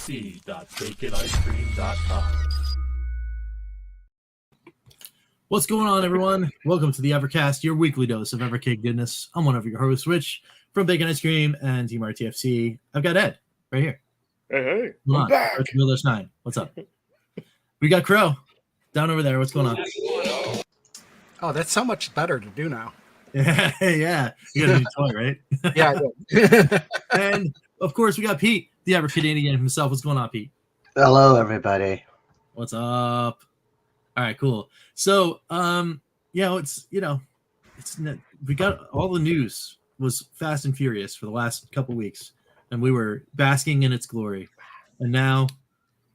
www.baconicecream.com. What's going on, everyone? Welcome to the Evercast, your weekly dose of Evercade goodness. I'm one of your hosts, Rich, from Bacon Ice Cream and Team RTFC. I've got Ed right here. Hey, Come I'm on, back. KillDashNine. What's up? We got Crow down over there. What's going on? Oh, that's so much better to do now. Yeah. You got a new toy, right? Yeah, I did. And, of course, we got Pete, the EverCanadian himself. What's going on, Pete? Hello, everybody. What's up? All right, cool. So, we got all the news was fast and furious for the last couple weeks, and we were basking in its glory. And now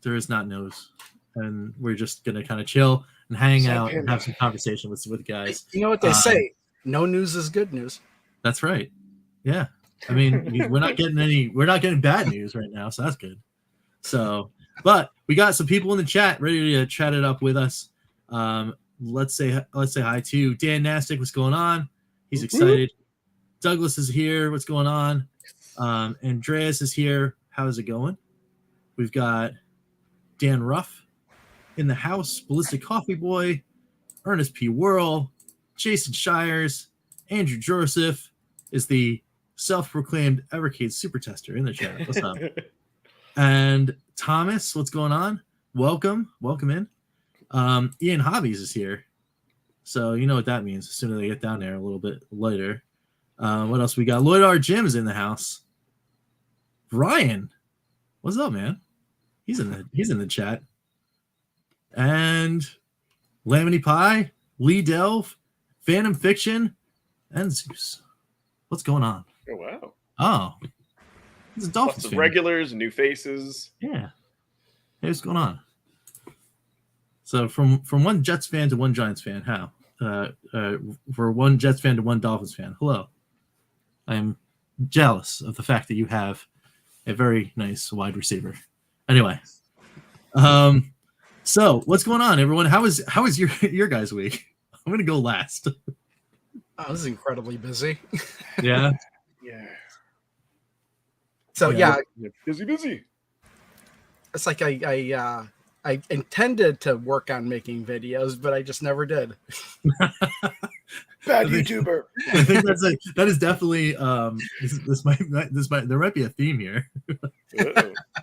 there is not news, and we're just gonna kind of chill and hang out and have some conversation with guys. You know what they say? No news is good news. That's right. Yeah. I mean, we're not getting bad news right now, so that's good. So, but we got some people in the chat ready to chat it up with us. Let's say hi to Dan Nastic. What's going on? He's excited. Douglas is here. What's going on? Andreas is here. How's it going? We've got Dan Ruff in the house. Ballistic Coffee Boy, Ernest P. Whirl, Jason Shires, Andrew Joseph is the self-proclaimed Evercade super tester in the chat. What's up? And Thomas, what's going on? Welcome in. Ian Hobbies is here, so you know what that means. As soon as they get down there a little bit later. What else we got? Lloyd R. Jim is in the house. Ryan, what's up, man? He's in the chat. And Laminy Pie, Lee Delve, Phantom Fiction, and Zeus. What's going on? Oh wow! Oh, he's a Dolphins Lots of fan. regulars, new faces. Yeah. Hey, what's going on? So from one Jets fan to one Giants fan, how? For one Jets fan to one Dolphins fan. Hello. I'm jealous of the fact that you have a very nice wide receiver. Anyway. So what's going on, everyone? How is your guys' week? I'm gonna go last. I was incredibly busy. Yeah. Yeah. So Yeah. Busy. It's like I intended to work on making videos, but I just never did. Bad YouTuber. I think that is definitely this might there might be a theme here.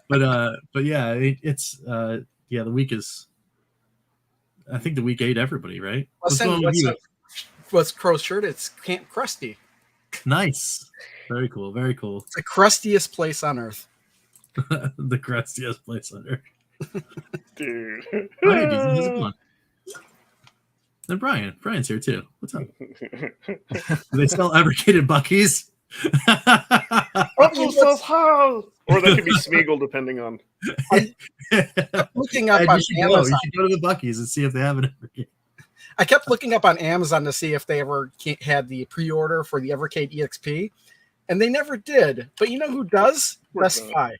But yeah, it's the week is. I think the week ate everybody, right? What's Crow's shirt? It's Camp Krusty. Nice, very cool. It's the crustiest place on earth. The crustiest place on earth. Dude. And Brian's here too. What's up? Do they sell Evercade at Buc-ee's? Also sells how? Or that could be Smeagol, depending on. Looking up Ed, on you should Amazon. You should go to the Buc-ee's and see if they have an Evercade. I kept looking up on Amazon to see if they ever had the pre-order for the Evercade EXP, and they never did. But you know who does? Best Buy.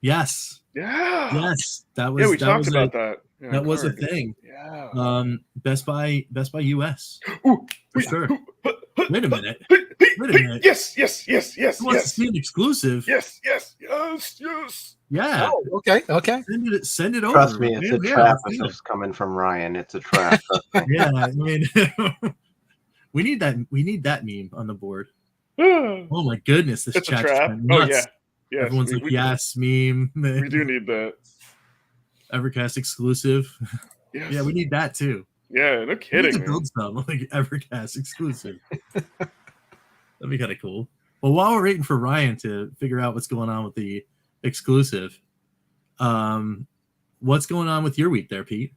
Yes. Yeah. Yes. That was. Yeah, we that talked was about that. Yeah, that was a thing. Yeah. Best Buy US. Ooh, For sure. Wait a minute. Yes. Who wants to see an exclusive? Yes. Yeah. Oh, okay. Send it over. Trust me, it's a Yeah, trap let's if do it's coming from Ryan. It's a trap. it. Yeah, I mean, we need that meme on the board. it's Oh my goodness, this a chat trap. went Oh nuts. yeah. Yes, Everyone's like, yes, meme. We do need that. Evercast exclusive. Yes. Yeah, we need that too. Yeah, no We need kidding. to Man. build some like Evercast exclusive. That'd be kind of cool. Well, while we're waiting for Ryan to figure out what's going on with the exclusive, what's going on with your week there, Pete?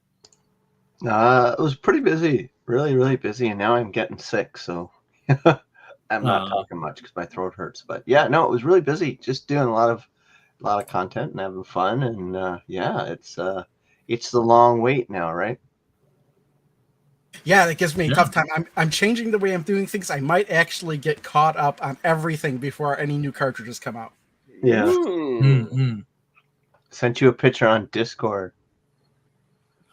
It was pretty busy, really busy, and now I'm getting sick, so I'm not talking much because my throat hurts. But yeah, no, it was really busy. Just doing a lot of content and having fun, and yeah, it's the long wait now, right? Yeah, that gives me a tough time. I'm changing the way I'm doing things. I might actually get caught up on everything before any new cartridges come out. Yeah. Mm-hmm. Sent you a picture on Discord.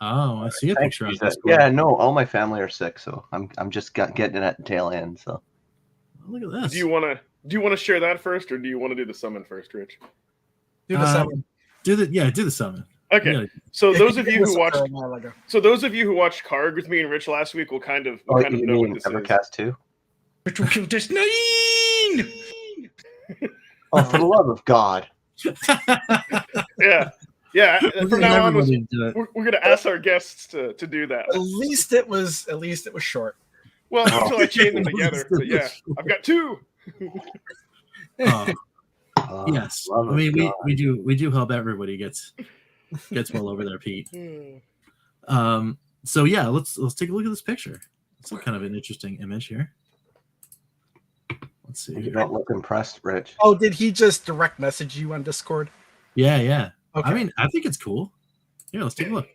Oh, I see a picture of this. Yeah, no, all my family are sick, so I'm just getting it at the tail end. So look at this. Do you want to share that first, or do you want to do the summon first, Rich? Do the summon. Do the summon. Okay. Yeah. So Yeah, those he of did you this who a watched while ago. watched Card with me and Rich last week will kind of Oh, know you what mean this Evercast too? Retro KillDashNine! Oh, for the love of God! is. Yeah. Yeah. From now on, Everybody do it. we're gonna ask our guests to do that. At least it was short. Well, Oh. until I chain them together. But yeah, I've got 2. Oh, Oh, yes. love I of mean, God. we do hope everybody gets well over their Pete. So yeah, let's take a look at this picture. It's kind of an interesting image here. Let's see. You don't look impressed, Rich. Oh, did he just direct message you on Discord? Yeah. Okay. I mean, I think it's cool. Yeah, let's take a look.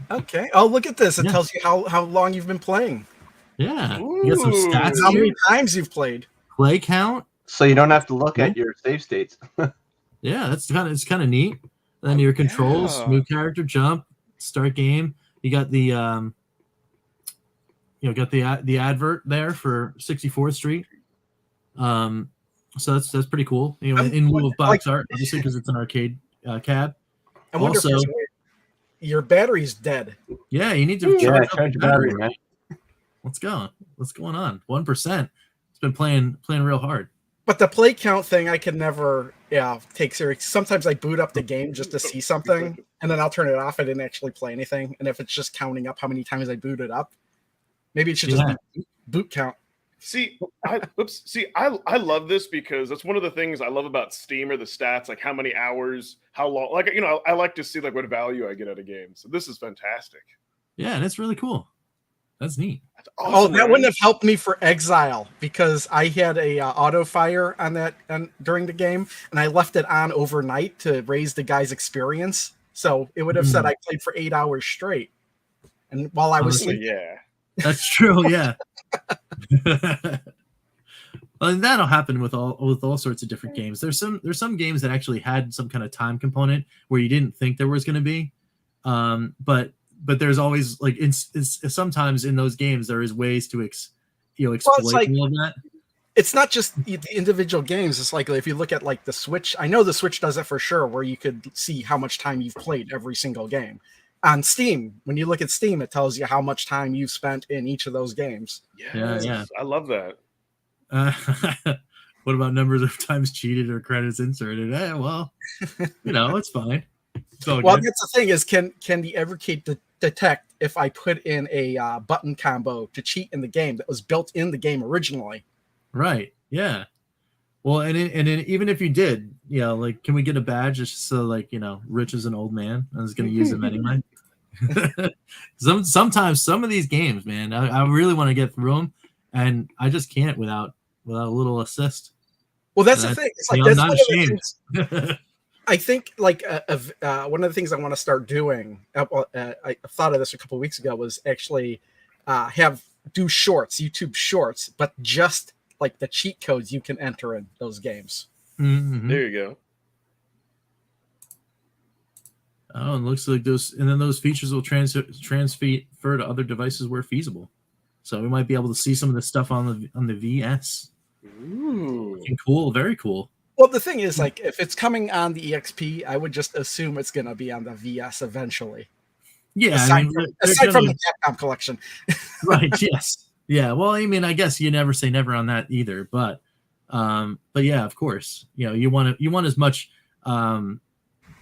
Okay. Oh, look at this. It Yeah. tells you how long you've been playing. Yeah, you got some Ooh. stats How here. many times you've played. Play count. So you don't have to look at your save states. Yeah, it's kind of neat. Then your controls, Yeah. move character, jump, start game. You got the the advert there for 64th Street. So that's pretty cool. You know, in lieu of box art, obviously, because it's an arcade cab. I wonder Also- if your battery's dead. Yeah, you need to Yeah, charge up charge your your battery, battery. man. What's going on? 1%. It's been playing real hard. But the play count thing, I can never, take serious. Sometimes I boot up the game just to see something, and then I'll turn it off. I didn't actually play anything. And if it's just counting up how many times I booted up, maybe it should just be boot count. See, I love this because that's one of the things I love about Steam are the stats, like how many hours, how long. Like, you know, I like to see like what value I get out of games. So this is fantastic. Yeah, and it's really cool. That's neat. That's Oh, awesome, that man. wouldn't have helped me for Exile because I had a auto fire on that during the game, and I left it on overnight to raise the guy's experience. So it would have said I played for 8 hours straight, and while I was Honestly, sleeping. Yeah. That's true. Yeah. Well, and that'll happen with all sorts of different games. There's some games that actually had some kind of time component where you didn't think there was going to be, but there's always like sometimes in those games there is ways to exploit like- all of that. It's not just the individual games. It's like if you look at like the Switch, I know the Switch does it for sure, where you could see how much time you've played every single game. On Steam, when you look at Steam, it tells you how much time you've spent in each of those games. Yes, Yeah. I love that. What about numbers of times cheated or credits inserted? Well, it's fine. It's all Well, good. that's the thing is, can the Evercade detect if I put in a button combo to cheat in the game that was built in the game originally? Right. Yeah. Well, and even if you did, like, can we get a badge just so, like, Rich is an old man and is going to use them anyway? Sometimes some of these games, man, I really want to get through them, and I just can't without a little assist. Well, that's the thing. It's like I'm that's not one of the ashamed. things. I think like one of the things I want to start doing. I thought of this a couple of weeks ago was actually do shorts, YouTube shorts, but just like the cheat codes you can enter in those games. Mhm. There you go. Oh, it looks like those features will transfer to other devices where feasible. So we might be able to see some of the stuff on the VS. Ooh. Looking cool, very cool. Well, the thing is, like, if it's coming on the EXP, I would just assume it's going to be on the VS eventually. Yeah, Aside from they're the Capcom collection. right. Yes. Yeah. Well, I mean, I guess you never say never on that either, but yeah, of course, you want as much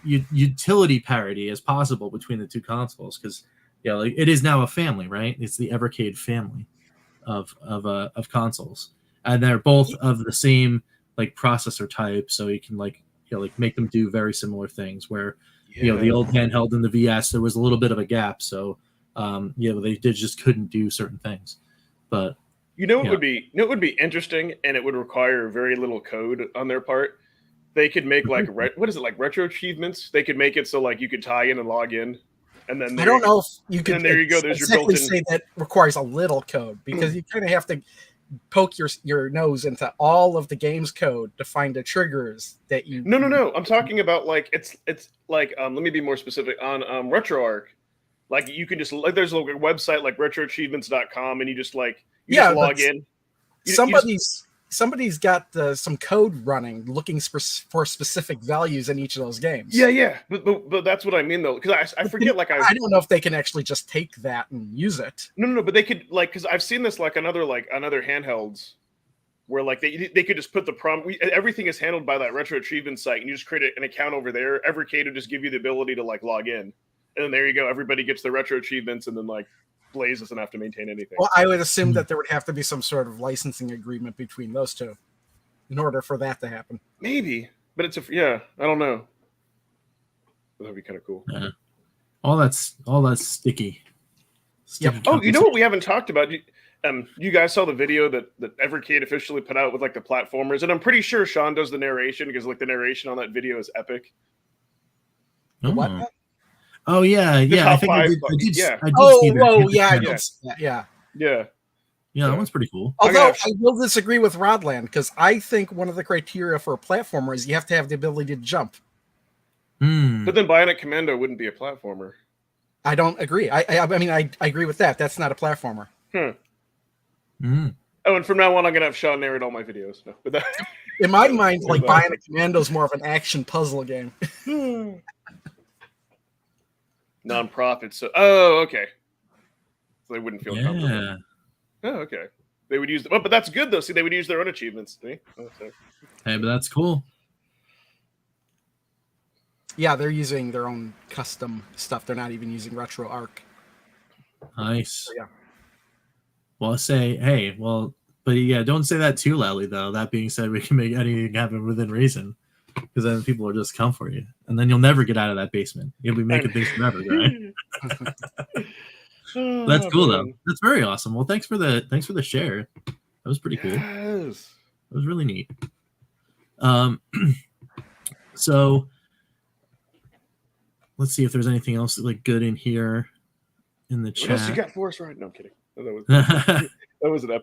utility parity as possible between the two consoles because like it is now a family, right? It's the Evercade family of consoles, and they're both of the same like processor type, so you can like make them do very similar things. Where the old handheld and the VS, there was a little bit of a gap, so they just couldn't do certain things. But it would be interesting, and it would require very little code on their part. They could make like what is it, like retro achievements? They could make it so like you could tie in and log in, and then I don't know if you could. And there you go. There's your exactly built-in. say that requires a little code because you kind of have to poke your nose into all of the game's code to find the triggers that you. No. I'm talking about like it's like let me be more specific on RetroArch. Like you can just like there's a website like retroachievements.com and you just like log in. somebody's got some code running, looking for specific values in each of those games. Yeah. But that's what I mean though, because I forget. Like I don't know if they can actually just take that and use it. No. But they could, like, because I've seen this like another handhelds, where like they could just put the prompt. Everything is handled by that retro achievement site, and you just create an account over there. Evercade will just give you the ability to like log in, and then there you go. Everybody gets the retro achievements, and then like Blaze doesn't have to maintain anything. Well, I would assume that there would have to be some sort of licensing agreement between those two in order for that to happen. Maybe, but I don't know. That'd be kind of cool. Yeah. All that's sticky. Yep. Oh, you know what we haven't talked about? You guys saw the video that Evercade officially put out with like the platformers, and I'm pretty sure Sean does the narration because like the narration on that video is epic. Oh. What? Oh yeah. I think I did I did see that. I did see that. Yeah. Yeah. That one's pretty cool. Although I will disagree with Rodland, because I think one of the criteria for a platformer is you have to have the ability to jump. But then Bionic Commando wouldn't be a platformer. I don't agree. I mean, I agree with that. That's not a platformer. Oh, and from now on, I'm gonna have Sean narrate all my videos. No, but in my mind, like Bionic Commando is more of an action puzzle game. Non-profit. So, okay. So they wouldn't feel comfortable. Oh, okay. They would use but that's good though. See, they would use their own achievements. See? Hey, but that's cool. Yeah, they're using their own custom stuff. They're not even using RetroArch. Nice. So, yeah. Well, but yeah, don't say that too loudly though. That being said, we can make anything happen within reason, because then people will just come for you, and then you'll never get out of that basement. You'll be making things forever, right? That's cool though. That's very awesome. Well, thanks for the share. That was pretty cool. Yes. That was really neat. So let's see if there's anything else like good in here in the chat. What else you got for us, right? No, I'm kidding. That was an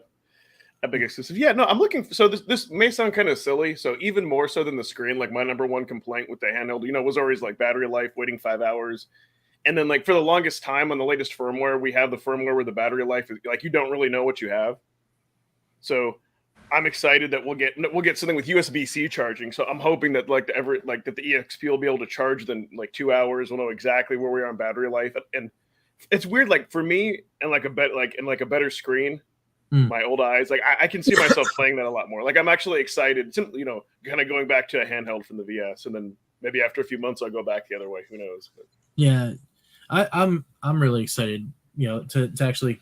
epic exclusive. Yeah, no, I'm looking for, so this may sound kind of silly. So even more so than the screen, like my number one complaint with the handheld, was always like battery life, waiting 5 hours. And then like for the longest time on the latest firmware, we have the firmware where the battery life is like, you don't really know what you have. So I'm excited that we'll get something with USB-C charging. So I'm hoping that that the EXP will be able to charge in like 2 hours. We'll know exactly where we are on battery life. And it's weird, like for me, and like a better screen, my old eyes, like I can see myself playing that a lot more. Like I'm actually excited, kind of going back to a handheld from the VS, and then maybe after a few months I'll go back the other way. Who knows? But. Yeah, I'm really excited, to actually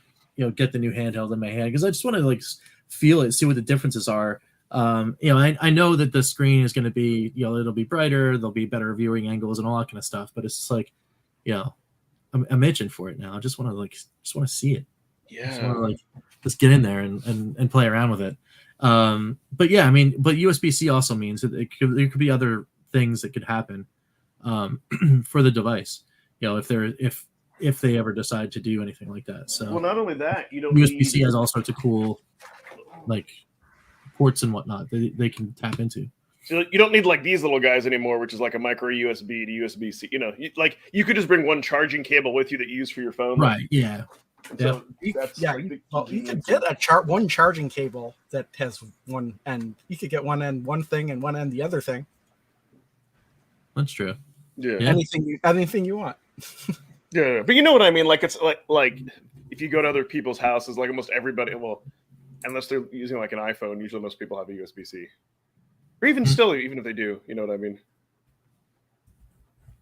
get the new handheld in my hand, because I just want to like feel it, see what the differences are. I know that the screen is going to be, it'll be brighter, there'll be better viewing angles and all that kind of stuff, but it's just like, I'm itching for it now. I just want to see it. Yeah. I just want to just get in there and play around with it. But yeah, but USB-C also means that there could be other things that could happen for the device. If they ever decide to do anything like that. So well, not only that, USB-C has all sorts of cool like ports and whatnot that they can tap into. So you don't need like these little guys anymore, which is like a micro USB to USB-C. You could just bring one charging cable with you that you use for your phone. Right. Yeah. So you could get one charging cable that has one end. You could get one end one thing and one end the other thing. That's true. Yeah. Anything you want. Yeah, but you know what I mean. Like it's like if you go to other people's houses, like almost everybody, well, unless they're using like an iPhone, usually most people have a USB-C. Or even still, even if they do, you know what I mean?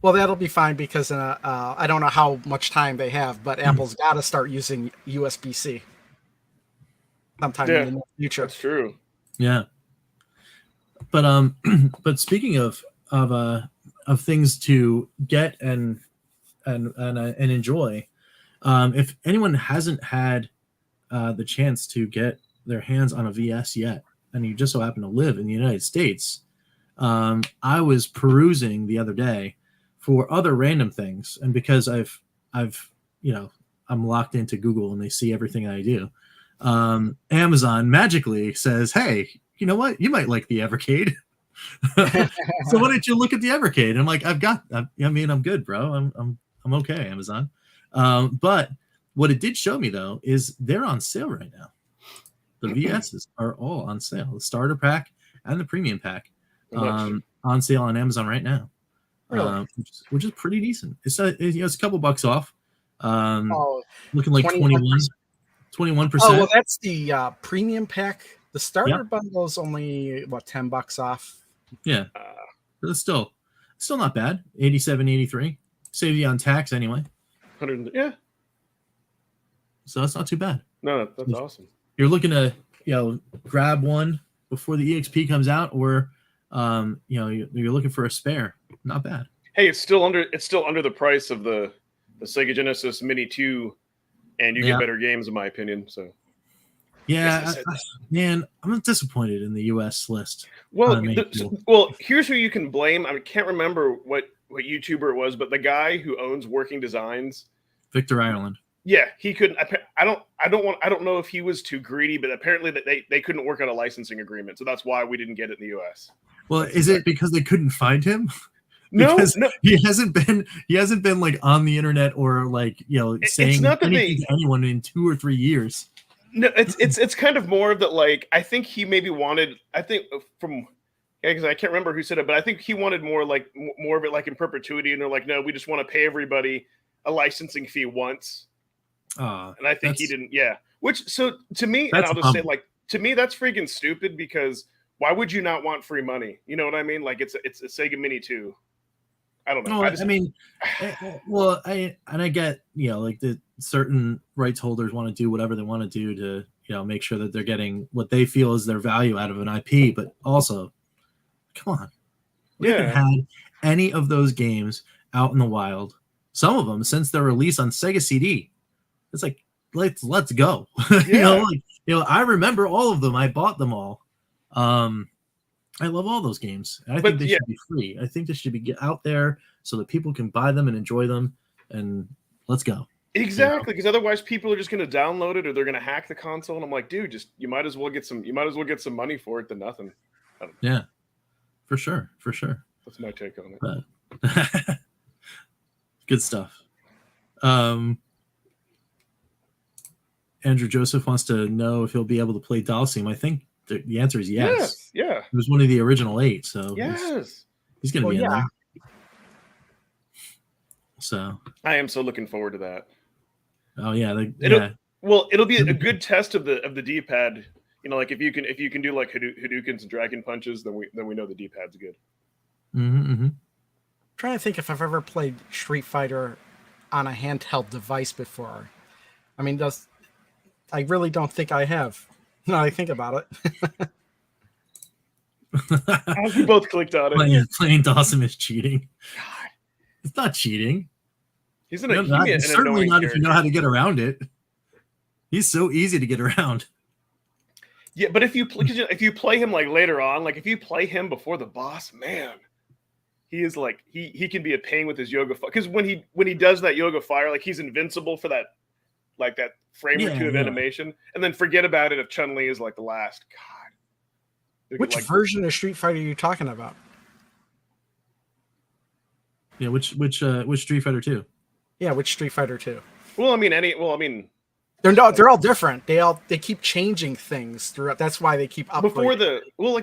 Well, that'll be fine because I don't know how much time they have, but Apple's got to start using USB-C sometime in the near future. That's true. Yeah. But speaking of things to get and enjoy, if anyone hasn't had the chance to get their hands on a VS yet, and you just so happen to live in the United States, I was perusing the other day for other random things, and because I'm locked into Google and they see everything I do, Amazon magically says, hey, you know what, you might like the Evercade. So why don't you look at the Evercade? And I'm like, I'm good, bro. I'm okay, Amazon. But what it did show me though is they're on sale right now. The VSs are all on sale. The starter pack and the premium pack How much? on sale on Amazon right now. Really? Which is pretty decent. It's a couple bucks off. Oh, Looking like 21%. 21%. Oh, well, that's the premium pack. The starter Yep. bundle is only what, $10 off. Yeah, but it's still not bad. 87, 83. Save you on tax anyway, 100. Yeah. so that's not too bad. No, that's awesome. You're looking to grab one before the EXP comes out, or you're looking for a spare. Not bad. Hey, it's still under the price of the Sega Genesis Mini 2, and you Yeah. get better games in my opinion. So Yeah, man, I'm disappointed in the U.S. list. well, Cool. well, here's who you can blame. I can't remember what YouTuber it was, but the guy who owns Working Designs, Victor Ireland. yeah, he couldn't. I don't know if he was too greedy, but apparently that they couldn't work out a licensing agreement, so that's why we didn't get it in the U.S. Well, is it because they couldn't find him? No, Because no. he hasn't been like on the internet or like saying not that anything to anyone in 2 or 3 years. No, it's kind of more of that. Like, I think he maybe wanted. I think because I can't remember who said it, but I think he wanted more of it like in perpetuity. And they're like, no, we just want to pay everybody a licensing fee once. And I think he didn't. Yeah. Which, so to me, and I'll just say, like, to me, that's freaking stupid, because why would you not want free money? You know what I mean? Like, it's a Sega Mini 2. I don't know. No, I get, like the certain rights holders want to do whatever they want to do to, make sure that they're getting what they feel is their value out of an IP, but also, come on. We haven't had any of those games out in the wild. Some of them since their release on Sega CD. It's like, let's go. Yeah. I remember all of them. I bought them all. I love all those games. I think they should be free. I think they should be out there so that people can buy them and enjoy them. And let's go. Exactly, because otherwise people are just going to download it or they're going to hack the console. And I'm like, dude, you might as well get some money for it than nothing. Yeah, for sure. That's my take on it. But good stuff. Andrew Joseph wants to know if he'll be able to play Dalsim. I think the answer is yes. Yeah. It was one of the original 8, so yes, he's going to be in there. So I am so looking forward to that. Oh yeah, it'll be a good test of the D-pad. Like if you can do like Hadoukens and Dragon Punches, then we know the D-pad's good. Mm-hmm. Trying to think if I've ever played Street Fighter on a handheld device before. I mean, I really don't think I have. No, I think about it. We both clicked on it. Playing Dawson is cheating. God. It's not cheating. He's certainly not if you know how to get around it. He's so easy to get around. Yeah, but if you play him like later on, like if you play him before the boss, man, he is like he can be a pain with his yoga fire. Because when he does that yoga fire, like he's invincible for that, like that frame or two of animation, and then forget about it if Chun-Li is like the last. God, which version of Street Fighter are you talking about? Yeah, which Street Fighter 2? Yeah, which Street Fighter 2? Well, I mean, they're all different. They keep changing things throughout. That's why they keep upgrading.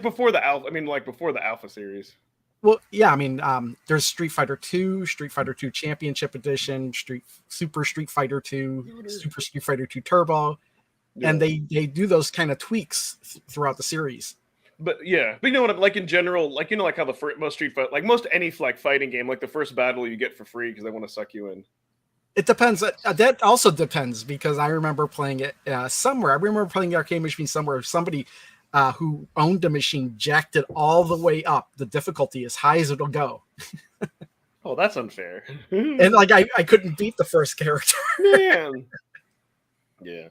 before the alpha. I mean, like before the alpha series. Well, yeah, I mean, there's Street Fighter 2, Street Fighter 2 Championship Edition, Super Street Fighter 2, Super Street Fighter 2 Turbo, and they do those kind of tweaks throughout the series. But you know what? Like in general, like like how most Street Fighter, like most any fighting game, like the first battle you get for free because they want to suck you in. It depends. That also depends because I remember playing it somewhere. I remember playing the arcade machine somewhere. Somebody who owned the machine jacked it all the way up. The difficulty as high as it'll go. Oh, that's unfair. And like I couldn't beat the first character. Man. Yeah.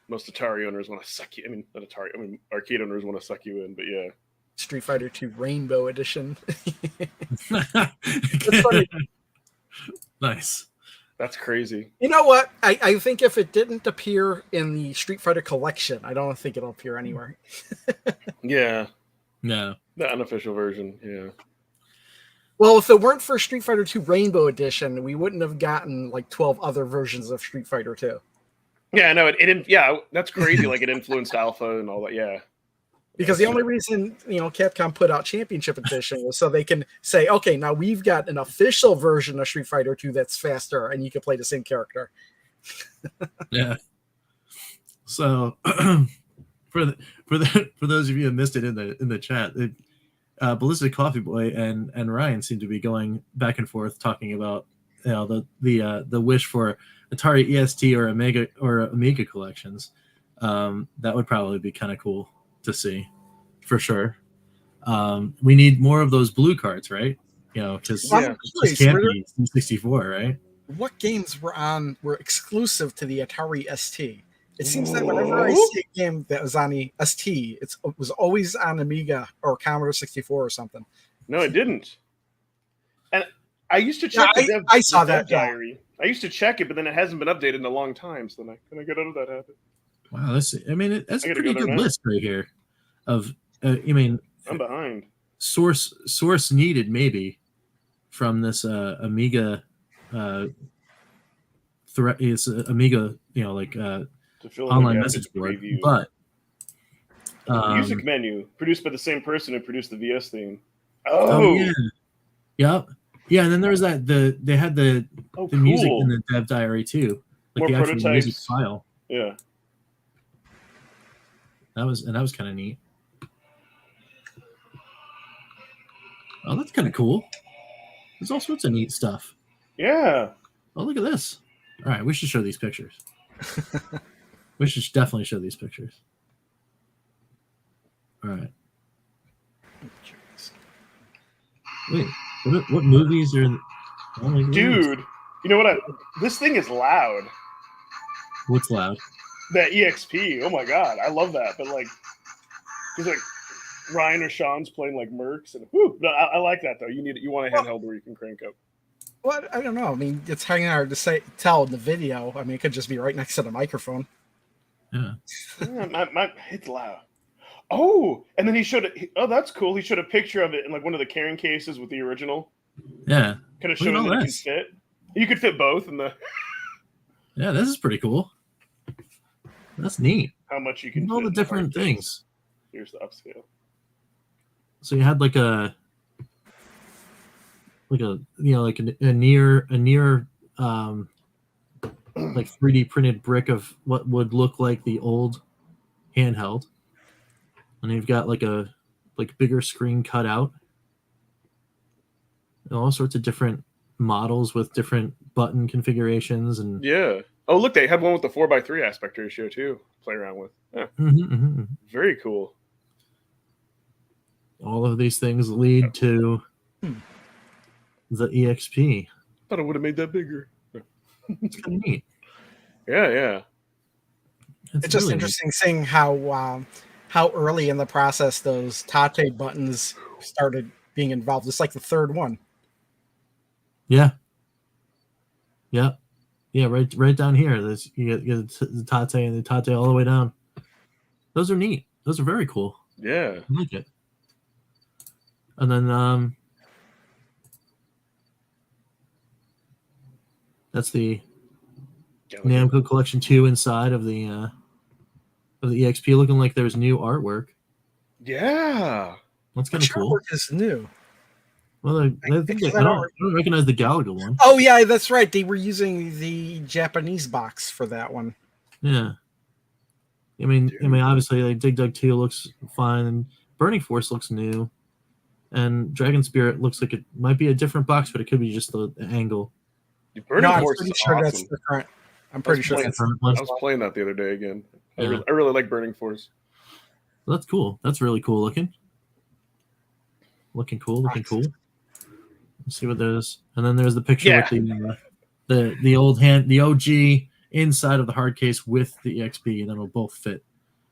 Most Atari owners want to suck you. I mean, not Atari. I mean, arcade owners want to suck you in. But yeah. Street Fighter 2 Rainbow Edition. It's funny. Nice. That's crazy. You know what? I think if it didn't appear in the Street Fighter collection, I don't think it'll appear anywhere. Yeah. No. The unofficial version. Yeah. Well, if it weren't for Street Fighter 2 Rainbow Edition, we wouldn't have gotten like 12 other versions of Street Fighter 2. Yeah, no, yeah, that's crazy. Like it influenced Alpha and all that. Yeah. Because the only reason, Capcom put out Championship Edition was so they can say, okay, now we've got an official version of Street Fighter 2 that's faster, and you can play the same character. Yeah. So, for those of you who missed it in the chat, Ballistic Coffee Boy and Ryan seem to be going back and forth talking about the wish for Atari EST or Amiga collections. That would probably be kind of cool to see, for sure. We need more of those blue cards, right? Because this can't be C64, right? What games were exclusive to the Atari ST? It seems that whenever I see a game that was on the ST, it was always on Amiga or Commodore 64 or something. No, it didn't. And I used to check I saw that diary. I used to check it, but then it hasn't been updated in a long time. So then I get out of that habit. Wow, that's a pretty good list right here. Of I'm behind. Source needed maybe from this Amiga. It's Amiga, online message board, but music menu produced by the same person who produced the VS theme. Yeah, and then there was they had the music in the dev diary too, like more the actual prototypes. music file. Yeah, that was kind of neat. Oh, that's kind of cool. There's all sorts of neat stuff. Yeah. Oh, look at this. All right, we should show these pictures. We should definitely show these pictures. All right. Wait, what movies are? Dude, you know what? This thing is loud. What's loud? That EXP. Oh my god, I love that. But because Ryan or Sean's playing like mercs, and no, I like that though. You want a handheld where you can crank up. Well, I don't know. I mean, it's kind of hard to tell in the video. I mean, it could just be right next to the microphone. Yeah. It's loud. Oh, and then he showed it. Oh, that's cool. He showed a picture of it in one of the carrying cases with the original. Yeah. Kind of showing that it can fit. You could fit both in the. Yeah, this is pretty cool. That's neat. How much you can all the different things. Here's the upscale. So you had a near 3D printed brick of what would look like the old handheld, and you've got a bigger screen cut out, and all sorts of different models with different button configurations. And yeah. Oh, look, they had one with the 4:3 aspect ratio too. Play around with. Yeah. Very cool. All of these things lead to the EXP. Thought I would have made that bigger. It's kind of neat. Yeah. It's just really interesting seeing how early in the process those Tate buttons started being involved. It's like the third one. Yeah. Right down here. You get the Tate and the Tate all the way down. Those are neat. Those are very cool. Yeah, I like it. And then that's the Namco Collection 2 inside of the EXP, looking like there's new artwork. Yeah, that's kind of cool. Artwork is new. Well, I don't recognize the Galaga one. Oh yeah, that's right. They were using the Japanese box for that one. Yeah. I mean, obviously, Dig Dug 2 looks fine, and Burning Force looks new, and Dragon Spirit looks like it might be a different box, but it could be just the angle. Burning Force is awesome. That's the current. I'm pretty sure that's the one. I was playing that the other day again. Yeah. I really like Burning Force. Well, that's cool. That's really cool looking. Looking cool. Let's see what there's. And then there's the picture with the old the OG inside of the hard case with the EXP, and then it'll both fit.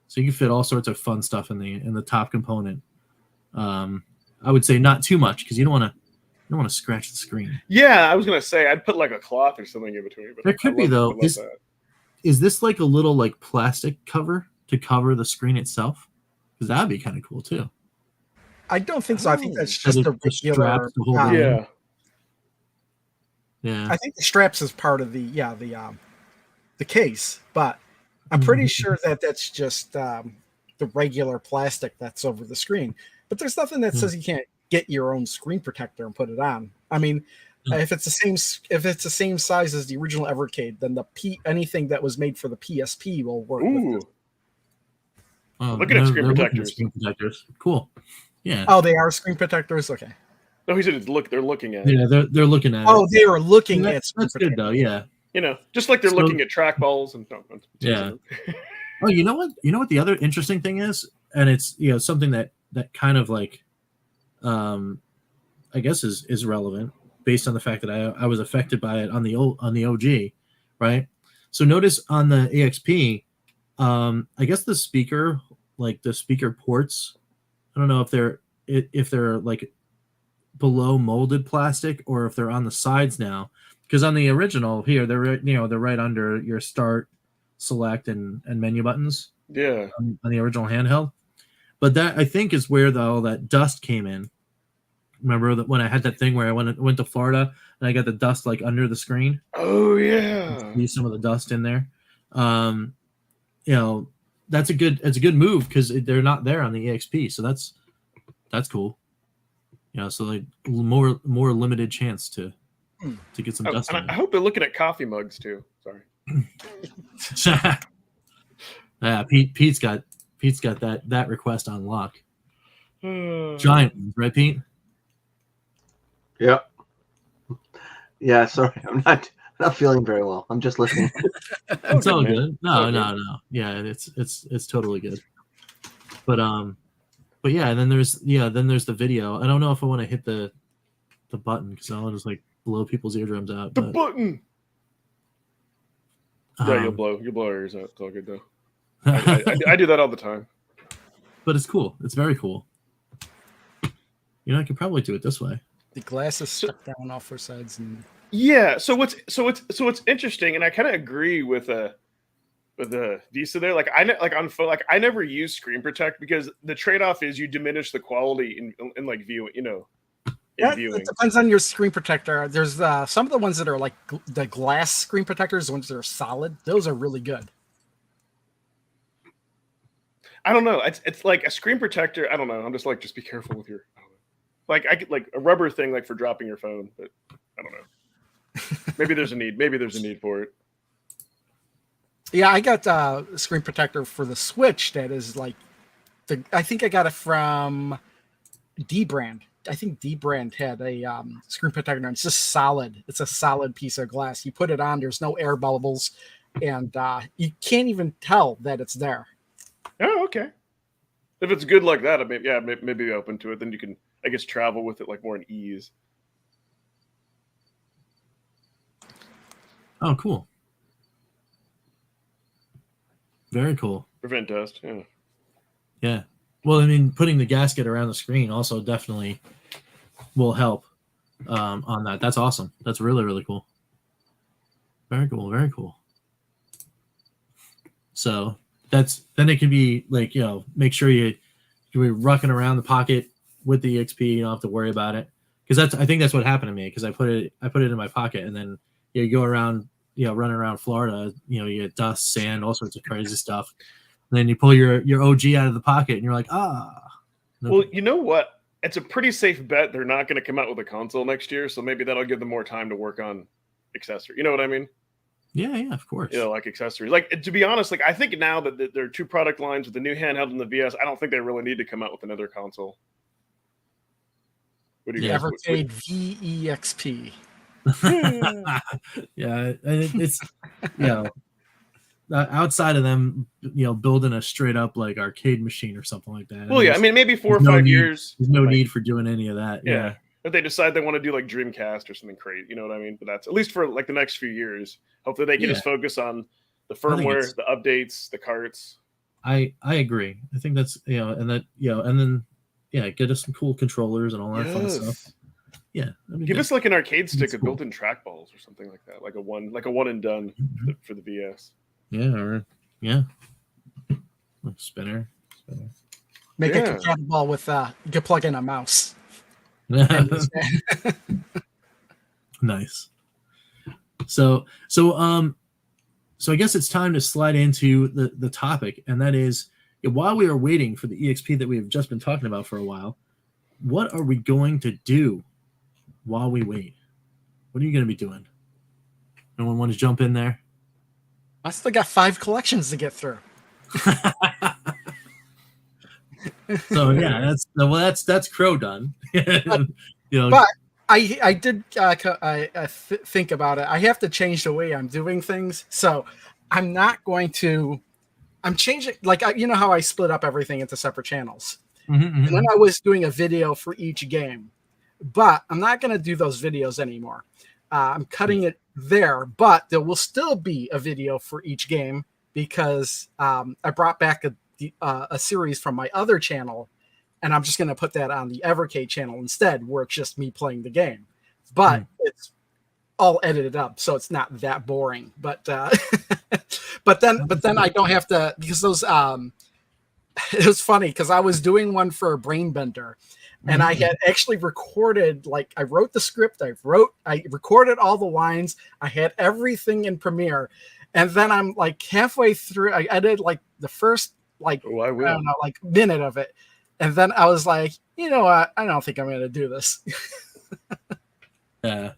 So you can fit all sorts of fun stuff in the top component. I would say not too much because you don't want to scratch the screen. Yeah, I was gonna say I'd put a cloth or something in between. But there could be though. Is this like a little plastic cover to cover the screen itself? Because that'd be kind of cool too. I don't think so. I think that's just a regular. Yeah. I think the straps is part of the case, but I'm pretty sure that that's just the regular plastic that's over the screen. But there's nothing that says you can't get your own screen protector and put it on. I mean, if it's the same size as the original Evercade, then anything that was made for the PSP will work with this. Oh, Looking at screen they're looking at protectors. screen protectors. Cool. Yeah. Oh, they are screen protectors? Okay. No, he said it's they're looking at it. Yeah, they're looking at it. Oh, they were looking at screen That's good though. Yeah. You know, just like they're So- looking at trackballs and Yeah. Oh, you know what? You know what the other interesting thing is, and it's something that kind of like, I guess is relevant based on the fact that I was affected by it on the OG, right? So notice on the AXP, I guess the speaker ports, I don't know if they're like below molded plastic or if they're on the sides now. Because on the original here, they're right under your start, select, and menu buttons. Yeah. On the original handheld. But that I think is where all that dust came in. Remember that when I had that thing where I went to Florida and I got the dust like under the screen? Oh yeah. See some of the dust in there. That's a good move because they're not there on the EXP, so that's cool. So like more limited chance to get some dust. And I hope they're looking at coffee mugs too. Sorry. Yeah, Pete's got that request on lock. Giant ones, right, Pete? Yep. Yeah, sorry, I'm not feeling very well. I'm just listening. It's all man. good. No. Yeah, it's totally good. But yeah, and then there's the video. I don't know if I want to hit the button because I'll just like blow people's eardrums out. The But, button. Yeah, you'll blow our ears out. It's all good though. I do that all the time. But it's cool. It's very cool. I could probably do it this way. The glass is stuck down off four sides, and Yeah. So what's interesting, and I kind of agree with the Visa there. Like on phone, like I never use screen protect because the trade off is you diminish the quality in like viewing. Viewing. It depends on your screen protector. There's some of the ones that are like the glass screen protectors, the ones that are solid. Those are really good. I don't know. It's like a screen protector. I don't know. I'm just like, just be careful with your. I don't know. Like I get like a rubber thing, like for dropping your phone, but I don't know. Maybe there's a need. Maybe there's a need for it. Yeah, I got a screen protector for the Switch that is like I think I got it from D Brand. I think D Brand had a screen protector, and it's just solid. It's a solid piece of glass. You put it on, there's no air bubbles, and you can't even tell that it's there. Oh, okay. If it's good like that, maybe be open to it. Then you can, I guess, travel with it like more in ease. Oh, cool. Very cool. Prevent dust. Yeah. Yeah. Well, I mean, putting the gasket around the screen also definitely will help on that. That's awesome. That's really, really cool. Very cool. Very cool. So then it can be like, make sure you're rocking around the pocket with the EXP. You don't have to worry about it. Because I think that's what happened to me because I put it in my pocket and then you go around, running around Florida, you get dust, sand, all sorts of crazy stuff. And then you pull your OG out of the pocket and you're like, No. Well, you know what? It's a pretty safe bet they're not going to come out with a console next year, so maybe that'll give them more time to work on accessories. You know what I mean? Yeah, of course. Like accessories. Like, to be honest, like I think now that there are two product lines with the new handheld and the VS, I don't think they really need to come out with another console. What do you guys? Evercade VEXP. Yeah, and it's outside of them, building a straight up like arcade machine or something like that. Well, yeah, I mean maybe 4 or 5 years. There's no need for doing any of that. Yeah. If they decide they want to do like Dreamcast or something crazy, you know what I mean? But that's at least for like the next few years. Hopefully they can just focus on the firmware, the updates, the carts. I agree. I think that's and then get us some cool controllers and all that fun stuff. Yeah, give us like an arcade stick of built-in trackballs or something like that, like a one and done for the VS. Yeah, spinner. Make it compatible with you can plug in a mouse. Nice. So So I guess it's time to slide into the topic, and that is, while we are waiting for the EXP that we have just been talking about for a while, what are we going to do while we wait? What are you going to be doing? Anyone want to jump in there? I still got 5 collections to get through. So yeah, that's Crow done. But I did think about it. I have to change the way I'm doing things, so I'm not going to. I'm changing, like, you know how I split up everything into separate channels, and then I was doing a video for each game, but I'm not going to do those videos anymore. I'm cutting it there, but there will still be a video for each game because I brought back a series from my other channel, and I'm just going to put that on the Evercade channel instead, where it's just me playing the game. But it's all edited up, so it's not that boring. But but then I don't have to, because those it was funny because I was doing one for Brainbender, and I had actually recorded, like, I wrote the script, I recorded all the lines, I had everything in Premiere, and then I'm like halfway through, I edited like the first I don't know, like minute of it, and then I was like, you know what, I don't think I'm going to do this. Yeah.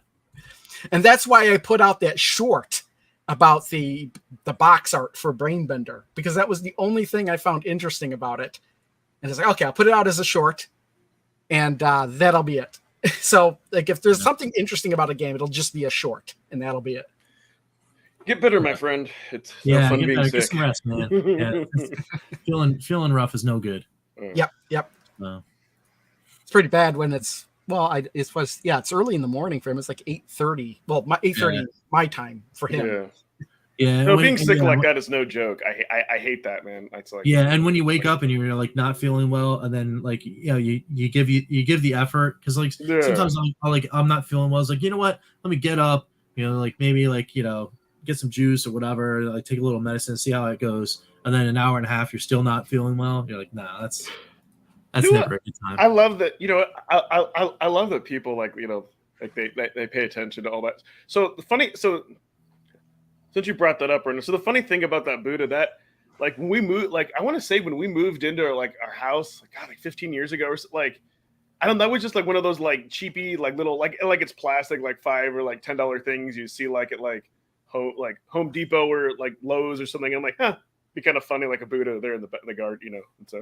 And that's why I put out that short about the box art for Brainbender, because that was the only thing I found interesting about it. And it's like, okay, I'll put it out as a short, and that'll be it. So, like, if there's something interesting about a game, it'll just be a short, and that'll be it. Get better, my friend. It's no fun being sick. Get some rest, man. Yeah, feeling rough is no good. Yep. It's pretty bad when it's, it's early in the morning for him. It's like 8:30. Well, 8:30 my time for him. Yeah. No, being sick like that is no joke. I hate that, man. It's like, and when you wake up and you're like not feeling well, and then like you give the effort, because like sometimes I'm not feeling well. It's like, you know what? Let me get up. Like maybe like get some juice or whatever. Like take a little medicine, see how it goes, and then an hour and a half you're still not feeling well. You're like, nah, that's never a good time. I love that. I love that people like they pay attention to all that. So since you brought that up, Brendan, so the funny thing about that Buddha, that like when we moved, like I want to say when we moved into our house, like 15 years ago, or like I don't know, that was just like one of those like cheapy like little like it's plastic like $5 or like $10 things you see like at like Home Depot or like Lowe's or something. I'm like, be kind of funny like a Buddha there in the garden, And so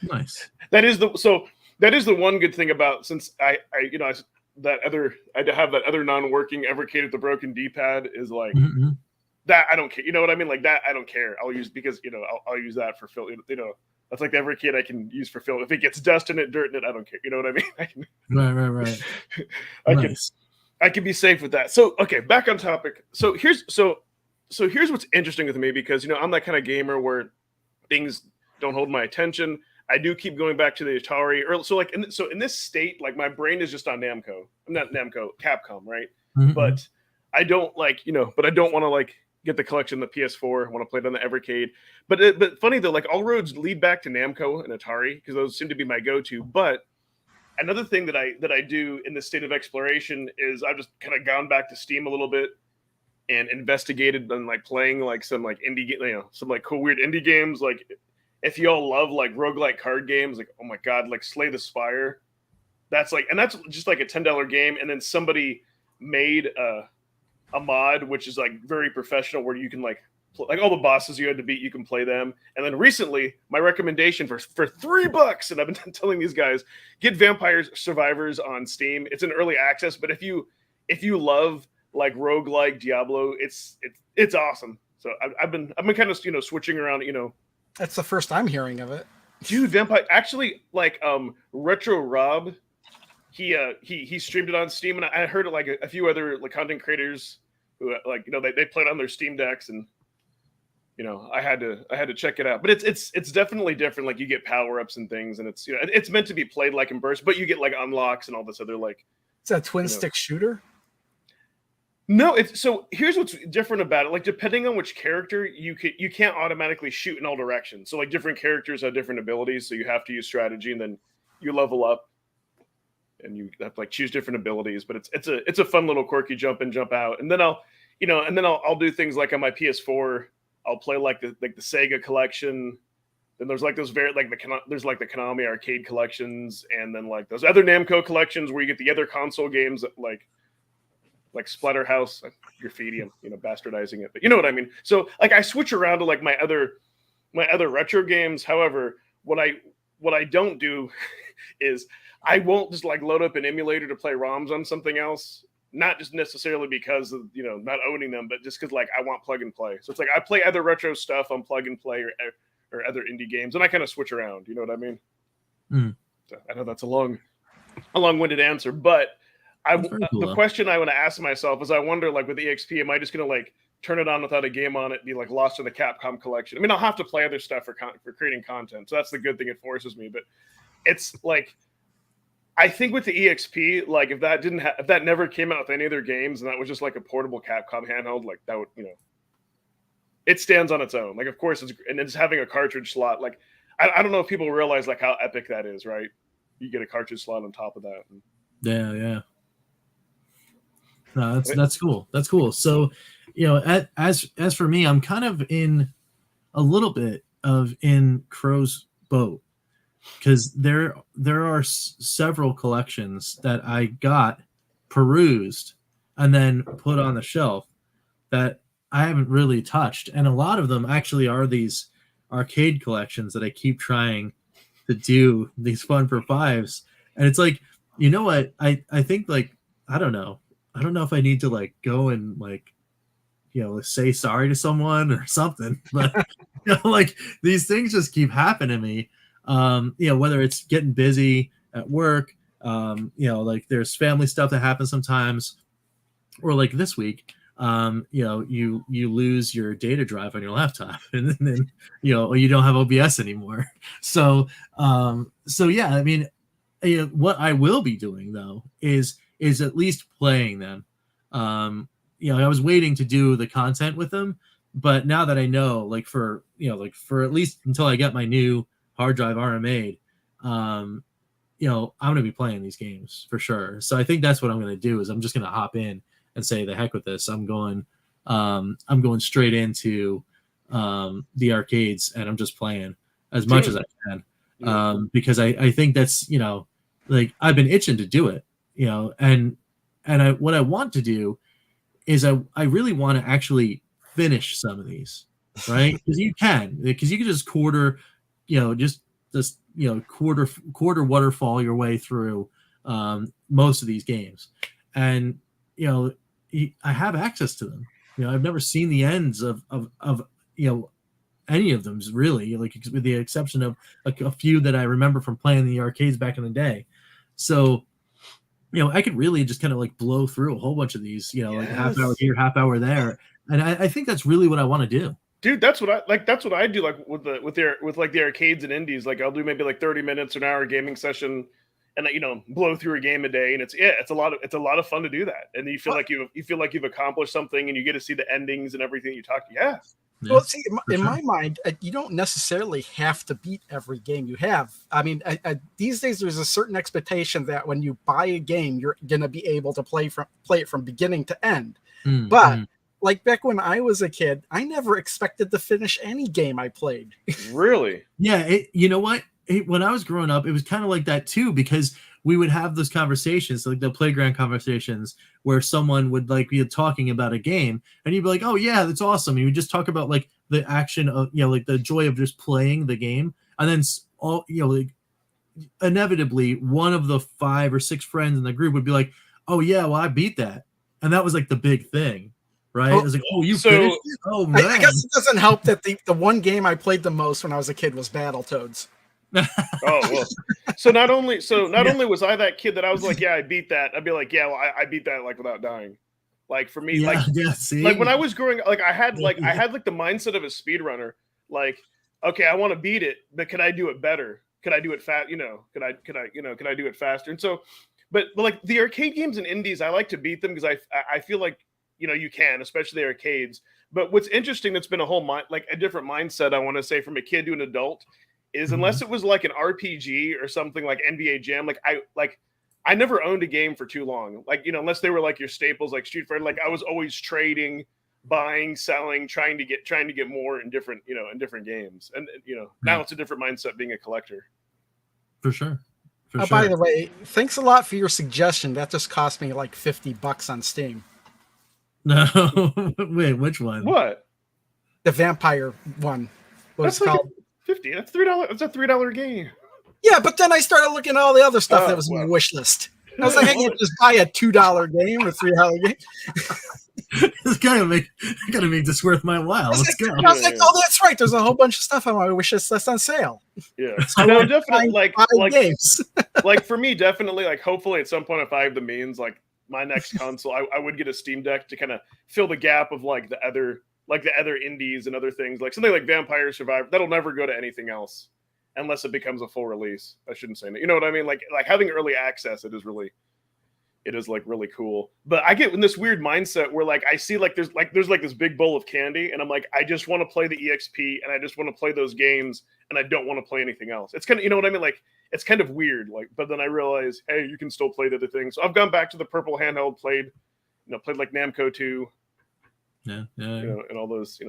nice. That is the one good thing about, since I have that other non-working Evercade with the broken D-pad is like that. I don't care. You know what I mean? Like that, I don't care. I'll use, because I'll use that for fill. That's like the Evercade I can use for fill. If it gets dust in it, dirt in it, I don't care. You know what I mean? I can, right. I can be safe with that. So okay, back on topic. So here's what's interesting with me, because I'm that kind of gamer where things don't hold my attention. I do keep going back to the Atari. So in this state, like my brain is just on Namco. I'm not Namco, Capcom, right? But I don't but I don't want to get the collection, the PS4. I want to play it on the Evercade. But funny though, like all roads lead back to Namco and Atari, because those seem to be my go-to. But another thing that I do in this state of exploration is I've just kind of gone back to Steam a little bit and investigated and playing some indie, some cool weird indie games. Like if y'all love roguelike card games, oh my god, Slay the Spire. That's just a $10 game, and then somebody made a mod which is very professional, where you can all the bosses you had to beat, you can play them. And then recently, my recommendation for $3, and I've been telling these guys, get Vampire Survivors on Steam. It's an early access, but if you love roguelike Diablo, it's awesome. So I've been kind of switching around. That's the first I'm hearing of it, dude. Vampire, actually, Retro Rob, he streamed it on Steam, and I heard it a few other content creators who they played on their Steam decks, and I had to check it out. But it's definitely different. You get power ups and things, and it's it's meant to be played in bursts, but you get unlocks and all this other It's a twin stick shooter. No, so here's what's different about it. Depending on which character, you can't automatically shoot in all directions. So different characters have different abilities, so you have to use strategy, and then you level up, and you have to choose different abilities. But it's a fun little quirky jump in, jump out, and then you know, and then I'll do things like on my PS4, I'll play like the Sega collection. Then there's like those there's like the Konami arcade collections, and then like those other Namco collections where you get the other console games like Splatterhouse, graffiti, and you know, bastardizing it, but you know what I mean. So like I switch around to like my other retro games. However, what I don't do is I won't just like load up an emulator to play ROMs on something else. Not just necessarily because of, you know, not owning them, but just because like I want plug and play. So it's like I play other retro stuff on plug and play or other indie games, and I kind of switch around. You know what I mean? So I know that's a long-winded answer, but the question I want to ask myself is, I wonder, like with EXP, am I just going to like turn it on without a game on it, be like lost in the Capcom collection? I mean, I'll have to play other stuff for creating content, so that's the good thing. It forces me, but it's like, I think with the EXP, like if that never came out with any other games, and that was just like a portable Capcom handheld, like that would, you know, it stands on its own. Like, of course, it's having a cartridge slot. Like, I don't know if people realize like how epic that is, right? You get a cartridge slot on top of that. Yeah. No, that's cool. That's cool. So, you know, as for me, I'm kind of in a little bit in Crow's boat, because there are several collections that I got, perused, and then put on the shelf that I haven't really touched, and a lot of them actually are these arcade collections that I keep trying to do these fun for fives. And it's like, you know what, I think, like, I don't know if I need to like go and like, you know, say sorry to someone or something, but you know, like these things just keep happening to me. You know, whether it's getting busy at work, you know, like there's family stuff that happens sometimes, or like this week, you know, you lose your data drive on your laptop, and then you know, you don't have OBS anymore. So yeah, I mean, you know, what I will be doing though is at least playing them. You know, I was waiting to do the content with them, but now that I know, like for at least until I get my new hard drive RMA'd, you know, I'm going to be playing these games for sure. So I think that's what I'm going to do, is I'm just going to hop in and say, the heck with this. I'm going straight into the arcades, and I'm just playing as much as I can. Because I think that's, you know, like I've been itching to do it, you know, and what I want to do is I really want to actually finish some of these, right? Because you can just quarter waterfall your way through most of these games, and you know, I have access to them. You know, I've never seen the ends of you know, any of them really, like with the exception of a few that I remember from playing the arcades back in the day. So, you know, I could really just kind of like blow through a whole bunch of these, you know, like half hour here, half hour there, and I think that's really what I want to do. Dude, that's what I do. Like with the arcades and indies, like I'll do maybe like 30 minutes, an hour gaming session, and you know, blow through a game a day, and it's a lot of fun to do that, and you feel like you've accomplished something, and you get to see the endings and everything you talk. Yeah. Well, see, in my mind, you don't necessarily have to beat every game you have. I mean, these days there's a certain expectation that when you buy a game, you're going to be able to play it from beginning to end. But like back when I was a kid, I never expected to finish any game I played. Really? Yeah. You know what? When I was growing up, it was kind of like that too, because we would have those conversations, like the playground conversations, where someone would like be talking about a game, and you'd be like, "Oh yeah, that's awesome." And you would just talk about like the action of, you know, like the joy of just playing the game, and then all, you know, like inevitably one of the 5 or 6 friends in the group would be like, "Oh yeah, well I beat that," and that was like the big thing. Right? Well, it was like, oh, you finished it? Oh man. I guess it doesn't help that the one game I played the most when I was a kid was Battletoads. Oh well. So not only was I that kid that I was like, yeah, I beat that. I'd be like, yeah, well, I beat that like without dying. Like for me, like when I was growing up, like I had like the mindset of a speedrunner. Like, okay, I want to beat it, but can I do it better? Could I do it fast? You know, could I do it faster? And so, but like the arcade games and indies, I like to beat them because I feel like, you know, you can, especially the arcades. But what's interesting, that's been a different mindset, I want to say, from a kid to an adult, is unless it was like an RPG or something like NBA Jam, I never owned a game for too long. Like, you know, unless they were like your staples, like Street Fighter. Like I was always trading, buying, selling, trying to get more in different, you know, in different games. And you know, now it's a different mindset being a collector. For sure. By the way, thanks a lot for your suggestion. That just cost me like $50 on Steam. No, wait, which one? What? The vampire one. That's like called? $50. That's $3. It's a $3 game. Yeah, but then I started looking at all the other stuff that was on my wish list. I was like, I can't just buy a $2 game or $3 game. It's gotta make this worth my while. Let's go. I was like, oh, that's right. There's a whole bunch of stuff on my wish list that's on sale. Yeah, so no, definitely like games. Like for me, definitely like hopefully at some point if I have the means, like my next console, I would get a Steam Deck to kind of fill the gap of like the other indies and other things, like something like Vampire Survivor. That'll never go to anything else unless it becomes a full release. I shouldn't say that. You know what I mean? Like having early access, it is really cool. But I get in this weird mindset where like I see like there's this big bowl of candy, and I'm like, I just want to play the EXP and I just want to play those games and I don't want to play anything else. It's kind of, you know what I mean? Like it's kind of weird. Like, but then I realize, hey, you can still play the other things. So I've gone back to the purple handheld, played like Namco 2. Yeah. You know, and all those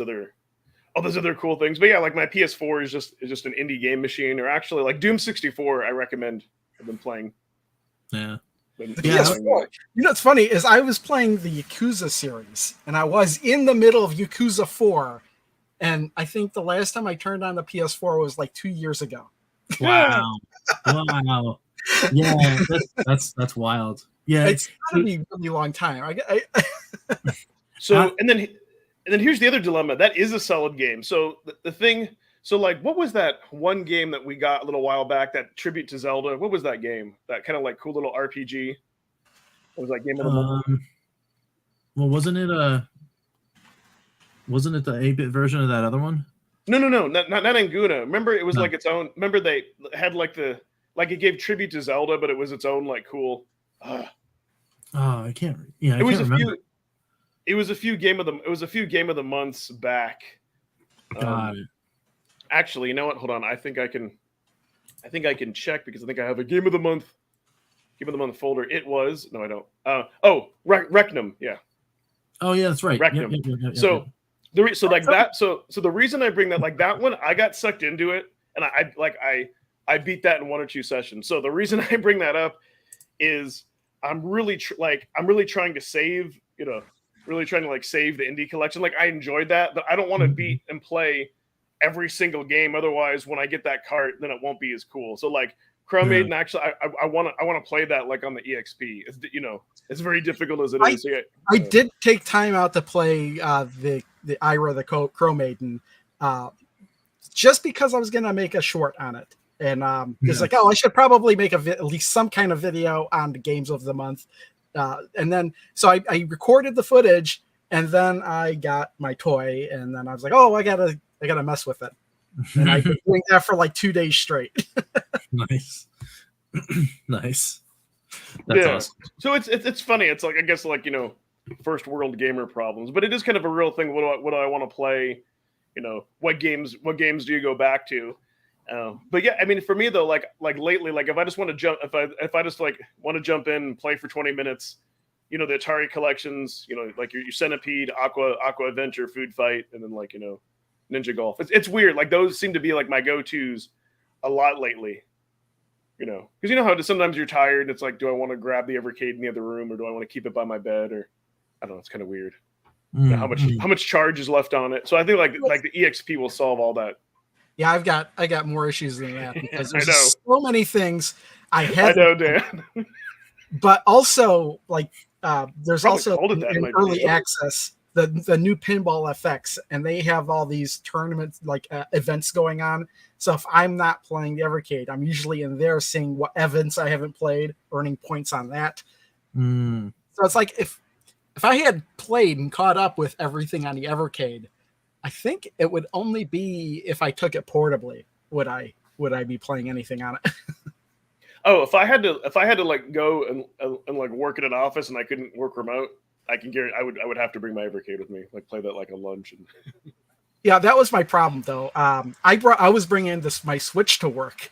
other cool things. But yeah, like my PS4 is just an indie game machine, or actually like Doom 64. I recommend. I've been playing. Yeah. The PS4. You know what's funny is I was playing the Yakuza series, and I was in the middle of Yakuza 4, and I think the last time I turned on the PS4 was like 2 years ago. Wow. Wow. Yeah, that's wild. Yeah, it's gonna be a really long time. So and then here's the other dilemma. That is a solid game. So the thing. So like, what was that one game that we got a little while back? That tribute to Zelda. What was that game? That kind of like cool little RPG. What was that game? Well, wasn't it the 8-bit version of that other one? No, not Anguna. Remember, it was like its own. Remember, they had like it gave tribute to Zelda, but it was its own like cool. I can't. Yeah, it was remember. It was a few game of the months back. Got it. Actually, you know what? Hold on. I think I can check because I think I have a game of the month folder. It was no, I don't. Recnum. Yeah. Oh yeah, that's right. Recnum. So the reason I bring that, like that one, I got sucked into it, and I beat that in 1 or 2 sessions. So the reason I bring that up is I'm really trying to save, really trying to like save the indie collection. Like I enjoyed that, but I don't want to beat and play every single game. Otherwise, when I get that cart, then it won't be as cool. So like Chrome Maiden, actually, I want to play that like on the EXP. It's, it's very difficult as it is. So, yeah, I did take time out to play the Ira the Chrome Maiden, just because I was gonna make a short on it, and it's like, I should probably make at least some kind of video on the games of the month, and then so I recorded the footage, and then I got my toy, and then I was like, I gotta mess with it. And I've been doing that for like 2 days straight. Nice. Nice. That's awesome. So it's funny. It's like, I guess, like, first world gamer problems, but it is kind of a real thing. What do I want to play? What games do you go back to? But yeah, I mean, for me though, like lately, like if I just want to jump, if I just like want to jump in and play for 20 minutes, the Atari collections, like your Centipede, Aqua Adventure, Food Fight, and then like, Ninja Golf. It's weird. Like those seem to be like my go-tos a lot lately. Because how sometimes you're tired and it's like, do I want to grab the Evercade in the other room, or do I want to keep it by my bed, or I don't know. It's kind of weird. How much charge is left on it. So I think like the EXP will solve all that. Yeah, I got more issues than that because there's so many things I had. I know, Dan. But also like there's Probably also in early access the new Pinball FX, and they have all these tournaments, like events going on. So if I'm not playing the Evercade, I'm usually in there seeing what events I haven't played, earning points on that. So it's like if I had played and caught up with everything on the Evercade, I think it would only be if I took it portably would I be playing anything on it. If I had to like go and like work at an office and I couldn't work remote, I can guarantee I would have to bring my Evercade with me, like play that like a lunch. And yeah, that was my problem though. I was bringing my Switch to work,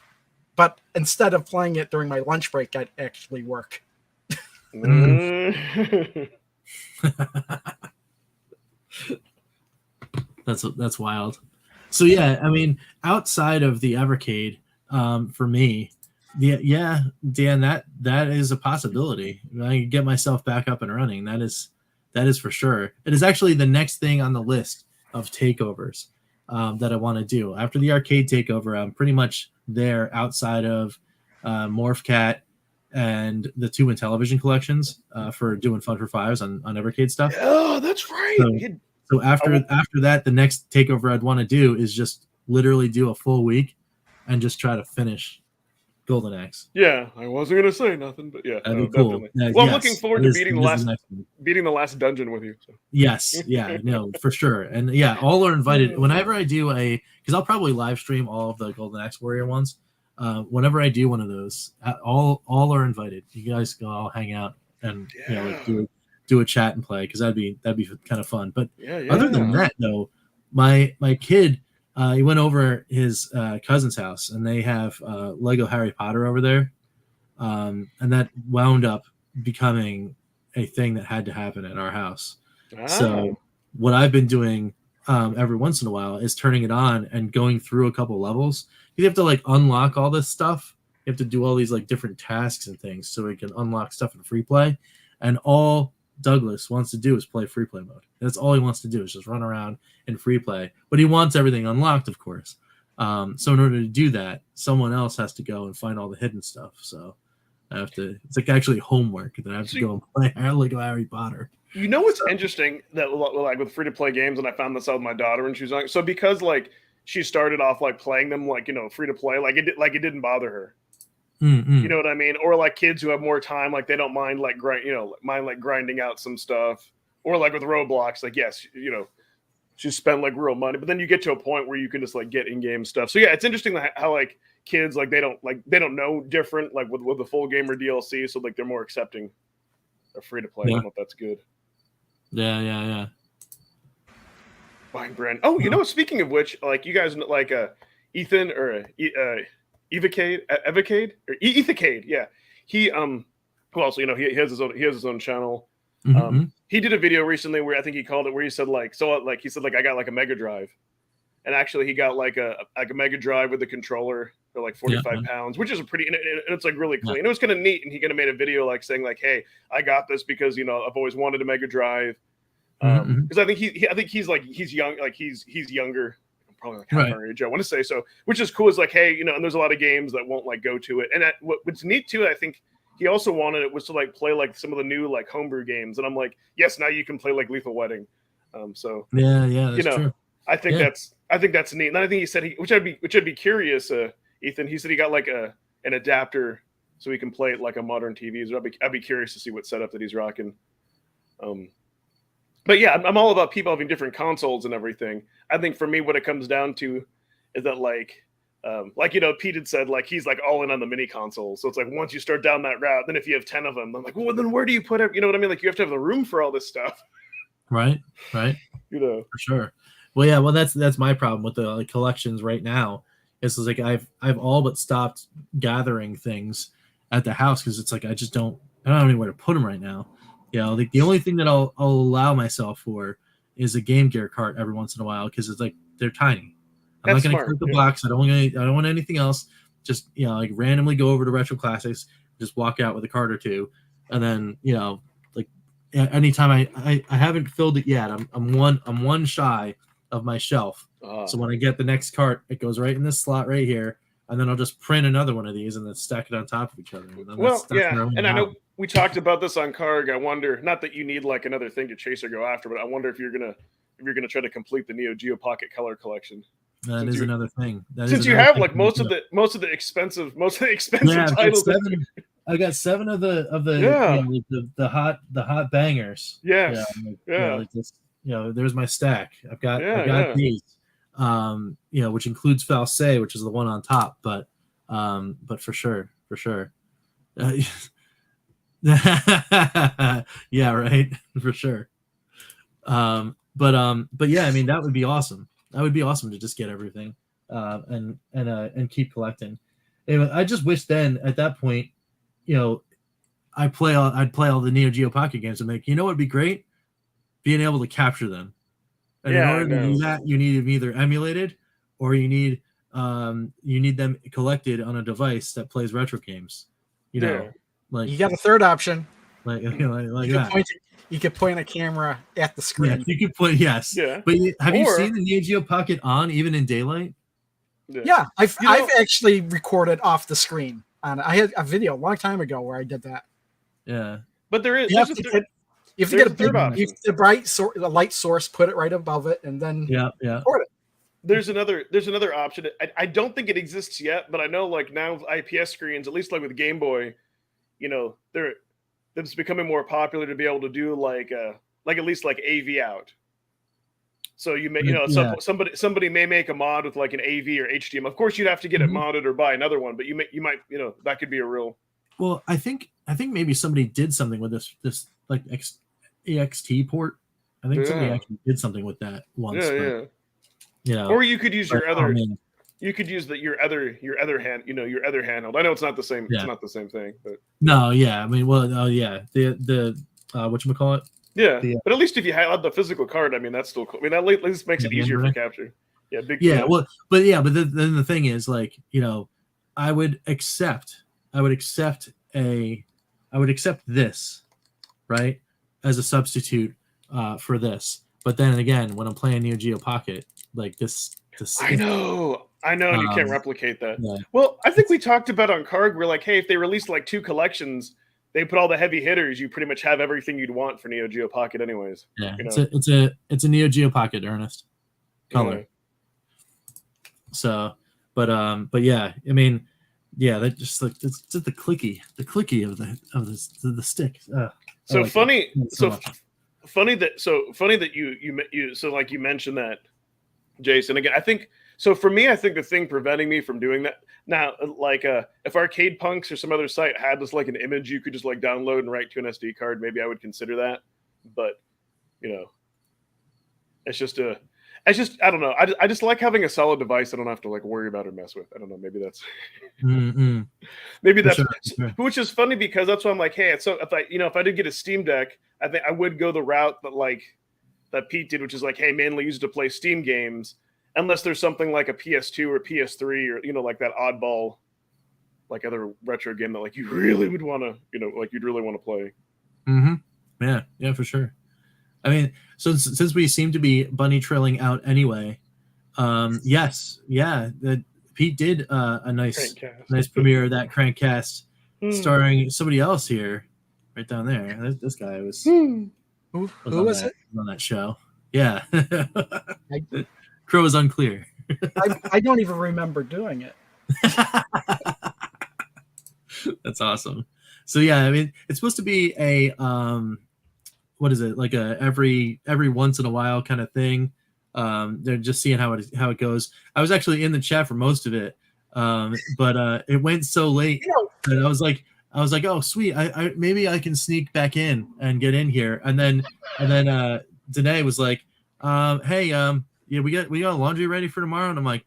but instead of playing it during my lunch break, I'd actually work. That's wild. So yeah, I mean, outside of the Evercade, for me, Dan, that is a possibility. I can get myself back up and running. That is for sure. It is actually the next thing on the list of takeovers that I want to do. After the arcade takeover, I'm pretty much there outside of Morphcat and the 2 in television collections for doing Fun for Fives on Evercade stuff. Oh, that's right. So after that, the next takeover I'd want to do is just literally do a full week and just try to finish Golden Axe. Yeah, I wasn't gonna say nothing, but yeah, that'd be cool. Well, I'm looking forward to beating the last dungeon with you. So. Yes, yeah, no, for sure, and yeah, all are invited. Whenever I do because I'll probably live stream all of the Golden Axe Warrior ones. Whenever I do one of those, all are invited. You guys can all hang out and do a chat and play because that'd be kind of fun. But other than that, though, my kid. He went over his cousin's house, and they have Lego Harry Potter over there, and that wound up becoming a thing that had to happen at our house. So what I've been doing every once in a while is turning it on and going through a couple levels. You have to like unlock all this stuff. You have to do all these like different tasks and things so we can unlock stuff in free play. And all Douglas wants to do is play free play mode. That's all he wants to do is just run around in free play. But he wants everything unlocked, of course. So in order to do that, someone else has to go and find all the hidden stuff. So I have to. It's like actually homework that I have to go and play Lego Harry Potter. You know what's interesting that like with free to play games, and I found this out with my daughter when she was young. So because like she started off like playing them like free to play, like it didn't bother her. Mm-hmm. You know what I mean? Or like kids who have more time, like they don't mind like grinding out some stuff. Or like with Roblox, like yes, she spend like real money, but then you get to a point where you can just like get in-game stuff. So yeah, it's interesting how like kids they don't know different like with the full game or DLC, so like they're more accepting of free to play. I don't know if that's good. Yeah. Buying brand. Oh, speaking of which, like you guys like Ethan or Evercade or Ethercade, yeah. He who also he has his own channel. Mm-hmm. He did a video recently where I think he called it where he said I got like a Mega Drive, and actually he got like a Mega Drive with a controller for like 45 pounds, which is a pretty and it's like really clean. It was kind of neat, and he kind of made a video like saying like, hey, I got this because I've always wanted a Mega Drive. Because I think he's young, like he's younger. Probably like half our age, I want to say so, which is cool. Is like, hey, and there's a lot of games that won't like go to it, and what's neat too, I think he also wanted it was to like play like some of the new like homebrew games, and I'm like, yes, now you can play like Lethal Wedding, so that's true. I think that's neat, and I think he said which I'd be curious, Ethan. He said he got like an adapter so he can play it like a modern TV. So I'd be curious to see what setup that he's rocking. But yeah, I'm all about people having different consoles and everything. I think for me, what it comes down to is that like Pete had said, like he's like all in on the mini console. So it's like once you start down that route, then if you have 10 of them, I'm like, well, then where do you put it? You know what I mean? Like you have to have the room for all this stuff. Right. For sure. Well, yeah. Well, that's my problem with the like, collections right now. It's like I've all but stopped gathering things at the house because it's like I don't have anywhere to put them right now. Like the only thing that I'll allow myself for is a Game Gear cart every once in a while because it's like they're tiny. I'm not going to click the box. I don't want anything else. Just like randomly go over to Retro Classics, just walk out with a cart or two, and then like anytime I haven't filled it yet. I'm one shy of my shelf. So when I get the next cart, it goes right in this slot right here, and then I'll just print another one of these and then stack it on top of each other. And I know. We talked about this on Karg. I wonder, not that you need like another thing to chase or go after, but I wonder if you're gonna try to complete the Neo Geo Pocket Color collection. That is another thing. Since you have like most of the expensive titles. I got 7 of the hot bangers. Yes. There's my stack. I've got these. Which includes Falsei, which is the one on top, but for sure. Yeah, right. For sure. But yeah, I mean that would be awesome. That would be awesome to just get everything and keep collecting. Anyway, I just wish then at that point, you know, I'd play all the Neo Geo Pocket games and make, you know, what'd be great? Being able to capture them. And in Yeah, I order to do know. that, you need them either emulated or you need them collected on a device that plays retro games. You know, Yeah. like You got a third option. like You that. you could point a camera at the Yeah, screen. you could play. Yes. Yeah. But have you Or- seen the Neo Geo Pocket on even in daylight? Yeah, I've You know- I've actually recorded off the screen, and I had a video a long time ago where I did that. Yeah. But there is You have there's to a get, you have to there's get a a third big, option. you have to get a light source, put it right above it, and then Yeah. record it. there's another option. I don't think it exists yet, but I know like now IPS screens, at least like with Game Boy, you know, it's becoming more popular to be able to do like at least like AV out. So you may, you know, Yeah. somebody may make a mod with like an AV or HDMI. Of course, you'd have to get it Mhm. modded or buy another one, but you might, you know, that could be a real. Well, I think maybe somebody did something with this like EXT port. I think somebody Yeah. actually did something with that once. Yeah, but, yeah. You know, Or you could use your but, other. I mean, You could use your other hand, you know, your other handheld. I know it's not the same. Yeah. It's not the same thing, but no, yeah. I mean, well, oh yeah, the whatchamacallit? yeah. Yeah. But at least if you had the physical card, I mean, that's still cool. I mean, that at least makes Yeah, it the easier for Android. capture. Yeah, big. Yeah, well, but then the thing is, like, you know, I would accept this, right, as a substitute for this. But then again, when I'm playing Neo Geo Pocket, like this I know, and you can't replicate that. Yeah. Well, I think we talked about on Carg. We're like, hey, if they release like 2 collections, they put all the heavy hitters. You pretty much have everything you'd want for Neo Geo Pocket, anyways. Yeah, You it's a Neo Geo Pocket, Ernest. Color. Yeah. So, but yeah, I mean, yeah, that just like it's just the clicky of the stick. So like funny. it So much. funny that you so like you mentioned that, Jason. Again, I think so. For me, I think the thing preventing me from doing that now, like if Arcade Punks or some other site had just like an image you could just like download and write to an SD card, maybe I would consider that. But you know, it's just I don't know. I just like having a solid device I don't have to like worry about or mess with. I don't know. Maybe that's maybe For that's sure. which is funny because that's why I'm like, hey, so if I did get a Steam Deck, I think I would go the route that Pete did, which is like, hey, mainly use it to play Steam games, unless there's something like a PS2 or PS3 or, you know, like that oddball, like other retro game that like you really would want to, you know, like you'd really want to play. Mm-hmm. Yeah, for sure. I mean, so since we seem to be bunny trailing out anyway, yes, yeah, Pete did a nice premiere of that Crankcast starring somebody else here, right down there. This guy was. Who was it? On that show? Yeah, Crow is unclear. I don't even remember doing it. That's awesome. So yeah, I mean, it's supposed to be a what is it, like a every once in a while kind of thing. They're just seeing how it goes. I was actually in the chat for most of it, but it went so late that I was like, oh sweet, I maybe I can sneak back in and get in here, and then Danae was like, hey, yeah, we got laundry ready for tomorrow, and I'm like,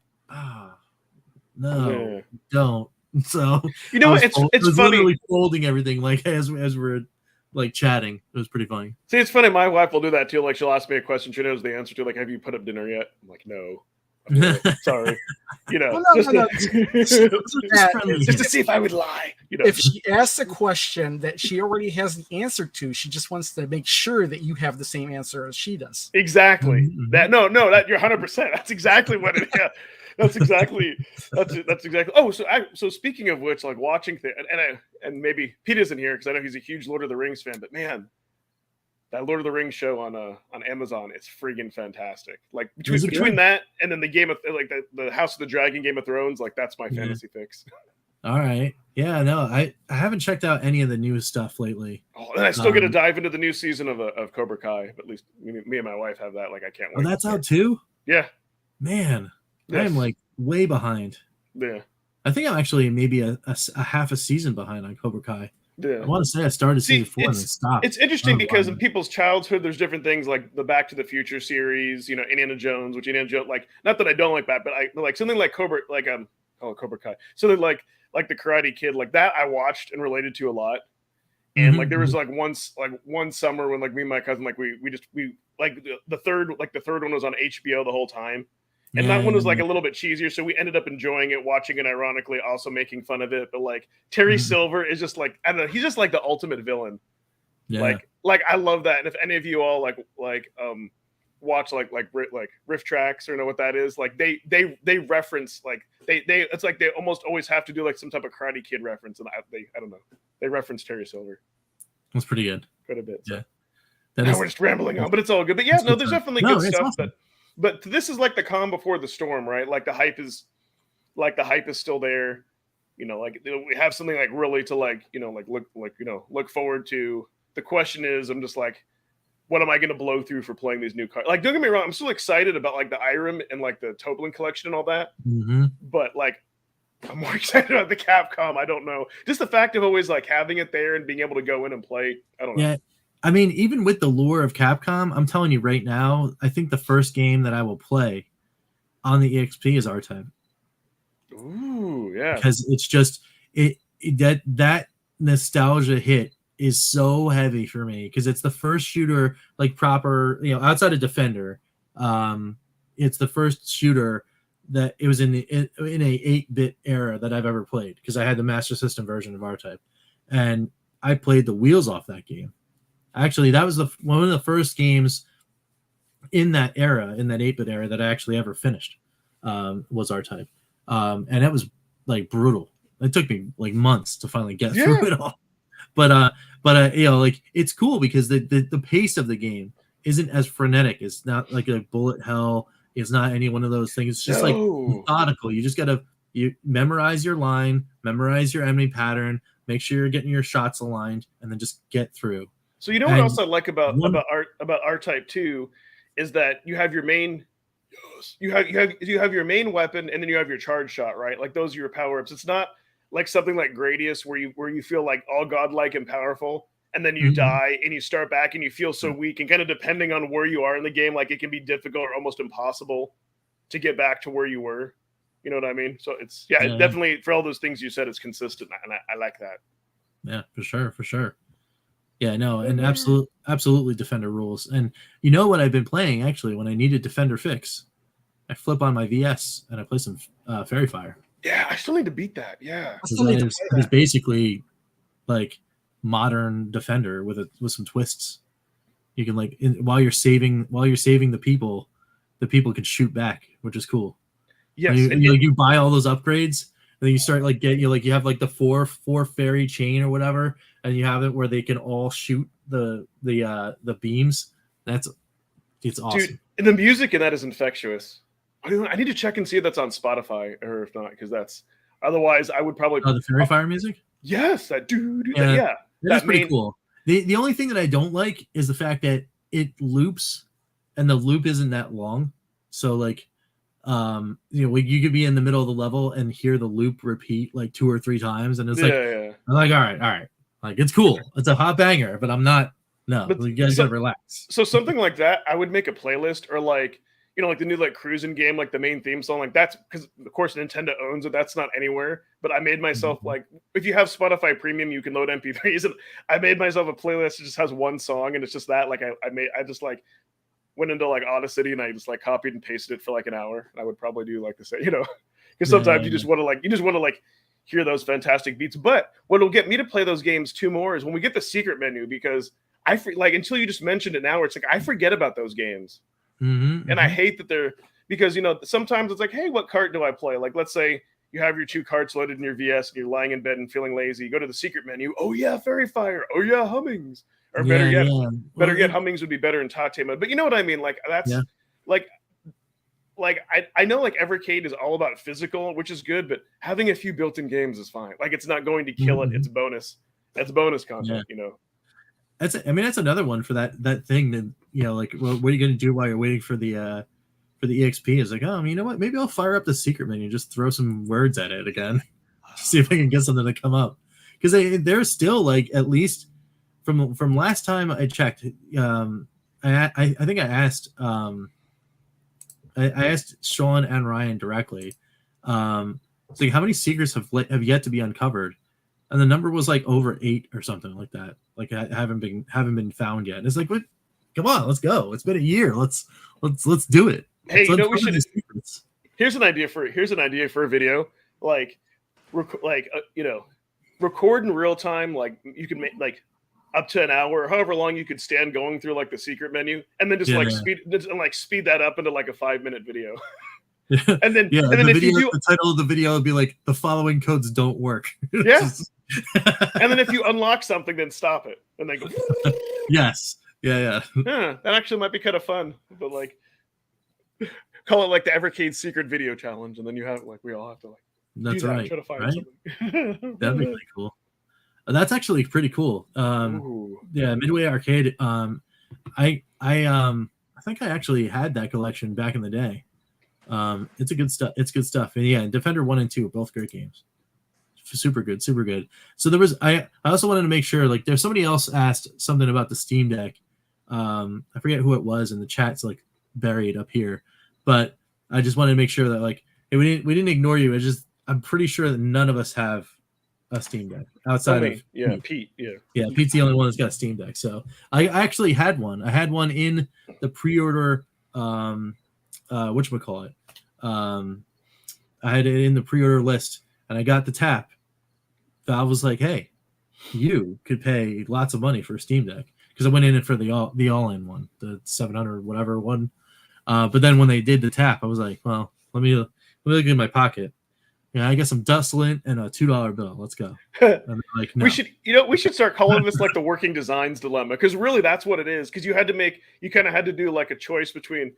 no, don't. So you know, it's funny. Literally folding everything like as we're like chatting. It was pretty funny. See, it's funny. My wife will do that too. Like she'll ask me a question she knows the answer to. Like, have you put up dinner yet? I'm like, no. Sorry. You know, just to see if I would lie. You know, if she asks a question that she already has the answer to, she just wants to make sure that you have the same answer as she does. Exactly. Mm-hmm. That that you're 100%. That's exactly what it is. That's exactly. Oh, so speaking of which, like watching and maybe Pete isn't here because I know he's a huge Lord of the Rings fan, but man, that Lord of the Rings show on Amazon is freaking fantastic. Like between that and then the Game of like the House of the Dragon, Game of Thrones, like that's my fantasy fix. All right, yeah, no, I haven't checked out any of the new stuff lately. Oh, and I still get to dive into the new season of Cobra Kai. At least me and my wife have that. Like I can't wait. Oh, that's out too. Yeah, man. Yes. I'm like way behind. Yeah. I think I'm actually maybe a half a season behind on Cobra Kai. Yeah. I want to say I started season 4 and then stopped. It's interesting because in people's childhood, there's different things like the Back to the Future series, you know, Indiana Jones, which Indiana Jones, like, not that I don't like that, but I like something like Cobra Kai. Something like like the Karate Kid, like that I watched and related to a lot. And like there was like one summer when like me and my cousin like we like the third one was on HBO the whole time. And that one was like a little bit cheesier, so we ended up enjoying it, watching it ironically, also making fun of it. But like Terry Silver is just like, I don't know, he's just like the ultimate villain. Yeah. Like I love that. And if any of you all watch like riff tracks or know what that is, like they reference like they it's like they almost always have to do like some type of Karate Kid reference, and I don't know, they reference Terry Silver. That's pretty good. Quite a bit. So. Yeah. Now we're just rambling on, but it's all good. But yeah, no, there's definitely good stuff. Awesome. But this is like the calm before the storm, right? Like the hype is still there. You know, like we have something like really to look forward to. The question is, I'm just like, what am I going to blow through for playing these new cards? Like, don't get me wrong, I'm still excited about like the Irem and like the Toblin collection and all that. But like, I'm more excited about the Capcom. I don't know. Just the fact of always like having it there and being able to go in and play. I don't know. Yeah. I mean, even with the lure of Capcom, I'm telling you right now, I think the first game that I will play on the EXP is R-Type. Ooh, yeah. Because it's just that nostalgia hit is so heavy for me because it's the first shooter like proper, outside of Defender. It's the first shooter that it was in a 8-bit era that I've ever played because I had the Master System version of R-Type, and I played the wheels off that game. Actually, that was one of the first games in that era, in that 8-bit era, that I actually ever finished. Was R-Type, and it was like brutal. It took me like months to finally get through it all. But like it's cool because the pace of the game isn't as frenetic. It's not like a bullet hell. It's not any one of those things. It's just like methodical. You just gotta memorize your line, memorize your enemy pattern, make sure you're getting your shots aligned, and then just get through. So what else I like about R-Type 2 is that you have your main you have your main weapon, and then you have your charge shot, right? Like those are your power-ups. It's not like something like Gradius where you feel like all godlike and powerful, and then you die and you start back and you feel so weak, and kind of depending on where you are in the game, like it can be difficult or almost impossible to get back to where you were. You know what I mean? So it's definitely, for all those things you said, it's consistent, and I like that. Yeah, for sure. Yeah, no, and absolutely Defender rules. And you know what I've been playing actually when I needed Defender fix? I flip on my VS and I play some Fairy Fire. Yeah, I still need to beat that. Yeah, it's basically like modern Defender with some twists. You can while you're saving the people can shoot back, which is cool. Yes, you buy all those upgrades. And then you start you have like the four fairy chain or whatever, and you have it where they can all shoot the beams. It's awesome. Dude, and the music in that is infectious. I need to check and see if that's on Spotify, or if not, because that's otherwise I would probably the Fairy Fire music. Yes, that dude. That's pretty cool. The only thing that I don't like is the fact that it loops, and the loop isn't that long. So like. You could be in the middle of the level and hear the loop repeat like 2 or 3 times, and it's I'm like, all right, like it's cool, it's a hot banger, but I'm not. No, but you guys gotta relax. So something like that, I would make a playlist, or like like the new like cruising game, like the main theme song, like that's because of course Nintendo owns it. That's not anywhere, but I made myself like, if you have Spotify Premium, you can load MP3s, and I made myself a playlist that just has one song, and it's just that like I just like. Went into like Audacity and I just like copied and pasted it for like an hour. I would probably do like the same, because sometimes you just want to hear those fantastic beats. But what'll get me to play those games 2 more is when we get the secret menu, because until you just mentioned it now, it's like I forget about those games, and I hate that they're, because sometimes it's like, hey, what card do I play? Like let's say you have your 2 cards loaded in your VS and you're lying in bed and feeling lazy. You go to the secret menu. Oh yeah, Fairy Fire. Oh yeah, Hummings. Or better yet, Hummings would be better in Tate mode. But you know what I mean? Like that's like I know like Evercade is all about physical, which is good, but having a few built-in games is fine. Like it's not going to kill it. It's bonus. That's bonus content. That's another one for that thing that like, well, what are you going to do while you're waiting for the EXP? Is like, oh, you know what? Maybe I'll fire up the secret menu, just throw some words at it again, see if I can get something to come up, because they're still like, at least. From last time I checked, I think I asked I asked Sean and Ryan directly, It's like, how many secrets have yet to be uncovered? And the number was like over 8 or something like that. Like, haven't been found yet. And it's like, what? Come on, let's go. It's been a year. Let's do it. Hey, let's we should. Here's an idea for a video. Like, record in real time. Like, you can make like up to an hour, however long you could stand going through like the secret menu, and then just speed that up into like a 5-minute video. And then the title of the video would be like, the following codes don't work. Yeah. And then if you unlock something, then stop it, and then go. Yes. Yeah. That actually might be kind of fun, but like, call it like the Evercade secret video challenge, and then you have like, we all have to like. That's right. Try to find right? something. That'd be really cool. That's actually pretty cool. Yeah, Midway Arcade. I think I actually had that collection back in the day. It's good stuff. And yeah, Defender 1 and 2 are both great games. Super good. So there was I also wanted to make sure, like, there's somebody else asked something about the Steam Deck. I forget who it was, and the chat's like buried up here, but I just wanted to make sure that like, hey, we didn't ignore you. I'm pretty sure that none of us have a Steam Deck outside of Pete. Pete's the only one that's got a Steam Deck. So I actually had one. I had one in the pre-order. Whatchamacallit? I had it in the pre-order list, and I got the tap. Valve was like, "Hey, you could pay lots of money for a Steam Deck," because I went in it for the all-in one, the 700 whatever one. But then when they did the tap, I was like, "Well, let me look in my pocket. Yeah, I got some dust lint and a $2 bill. Let's go." And like, no. We should start calling this like the working designs dilemma, because really that's what it is. Because you kind of had to do like a choice between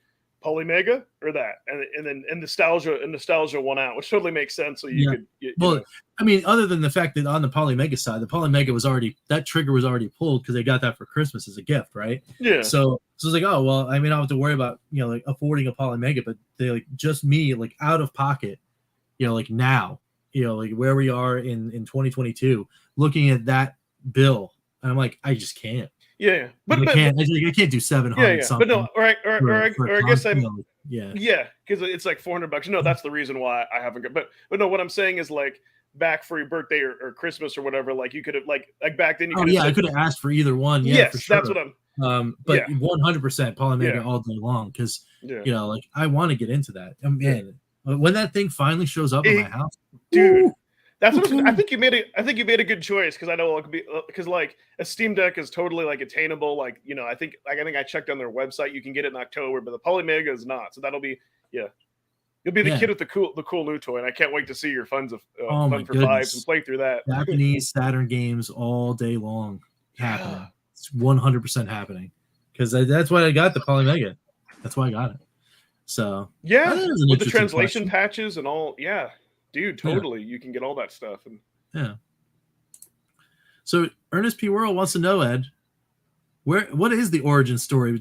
Polymega or that, and then nostalgia won out, which totally makes sense. So you could. I mean, other than the fact that on the Polymega side, the Polymega was already, that trigger was already pulled because they got that for Christmas as a gift, right? Yeah. So it's like, oh well, I mean, I don't have to worry about like affording a Polymega, but they like just me like out of pocket. Like now, like where we are in 2022, looking at that bill, and I'm like, I just can't. Yeah, but I can't do 700. Yeah. Something. But no, or I guess I'm. Yeah, because it's like $400. No, that's the reason why I haven't got. But no, what I'm saying is like back for your birthday or Christmas or whatever. Like you could have like back then. I could have asked for either one. Yeah, yes, for sure. that's what I'm. But 100% Polymega all day long, because like I want to get into that. Man. When that thing finally shows up in my house, dude, that's what I think you made a good choice, because I know it could be, because like a Steam Deck is totally like attainable. Like I think I checked on their website, you can get it in October, but the Polymega is not. So that'll be you'll be the kid with the cool new toy, and I can't wait to see your fun for fives and play through that. Japanese Saturn games all day long happening. It's 100% happening, because that's why I got the Polymega. That's why I got it. So with the translation patches and all, dude, totally, you can get all that stuff. And so Ernest P. Worrell wants to know, Ed, what is the origin story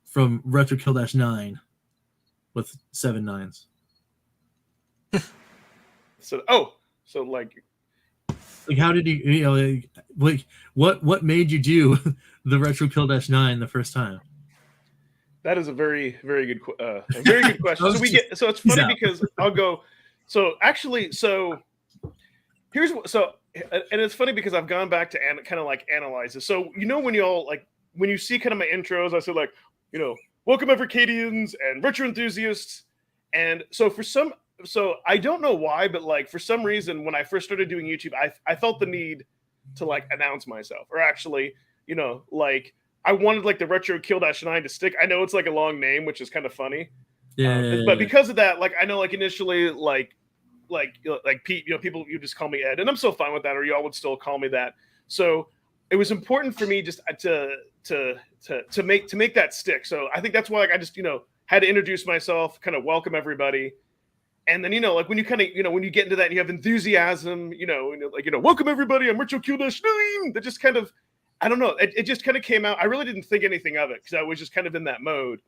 from Retro KillDashNine with 7 nines? So like how did you like what made you do the Retro KillDashNine the first time? That is a very, very good question. So it's funny because I'll go. So here's and it's funny because I've gone back to kind of like analyze this. So when you all like when you see kind of my intros, I say like welcome Evercadians and retro enthusiasts, and so I don't know why, but like for some reason when I first started doing YouTube, I felt the need to like announce myself, or actually like. I wanted like the Retro KillDashNine to stick. I know it's like a long name, which is kind of funny. But because of that, like I know like initially like Pete, people you just call me Ed, and I'm so fine with that, or y'all would still call me that. So it was important for me just to make that stick. So I think that's why like I just had to introduce myself, kind of welcome everybody. And then like when you kind of when you get into that and you have enthusiasm, welcome everybody, I'm Retro KillDashNine. That just kind of, I don't know. It just kind of came out. I really didn't think anything of it because I was just kind of in that mode,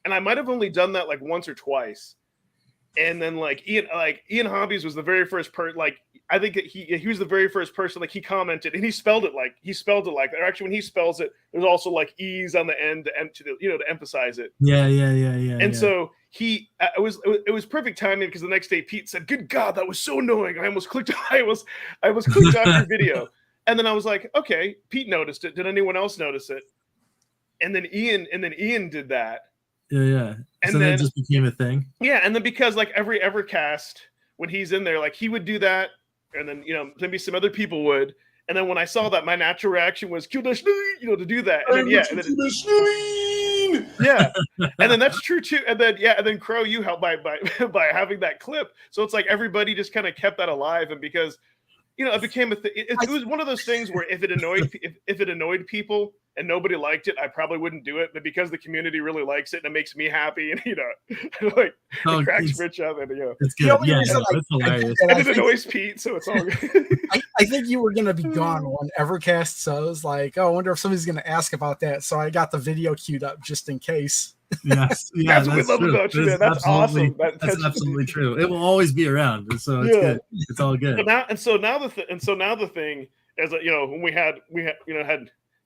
and I might have only done that like once or twice. And then like Ian Hobbies was the very first person. Like I think that he was the very first person. Like he commented and he spelled it like that. Or actually, when he spells it, there's also like E's on the end to emphasize it. Yeah. And so it was perfect timing because the next day Pete said, "Good God, that was so annoying. I almost clicked off your video." And then I was like, "Okay, Pete noticed it. Did anyone else notice it?" And then Ian did that. Yeah. And so then that just became a thing. Yeah, and then because like every Evercast when he's in there, like he would do that, and then maybe some other people would. And then when I saw that, my natural reaction was KillDashNine, to do that. And then yeah, and then that's true too. And then Crow, you helped by having that clip. So it's like everybody just kind of kept that alive, and because it became a thing. It was one of those things where if it annoyed people and nobody liked it, I probably wouldn't do it. But because the community really likes it and it makes me happy, and it cracks Rich up, and it's good. That's hilarious. And it annoys Pete, so it's all good. I think you were gonna be gone when Evercast, so I was like, oh, I wonder if somebody's gonna ask about that. So I got the video queued up just in case. Yes, that's what we love about you, man. That's awesome. That's absolutely true. It will always be around, so it's good. It's all good. So now the thing is that when we had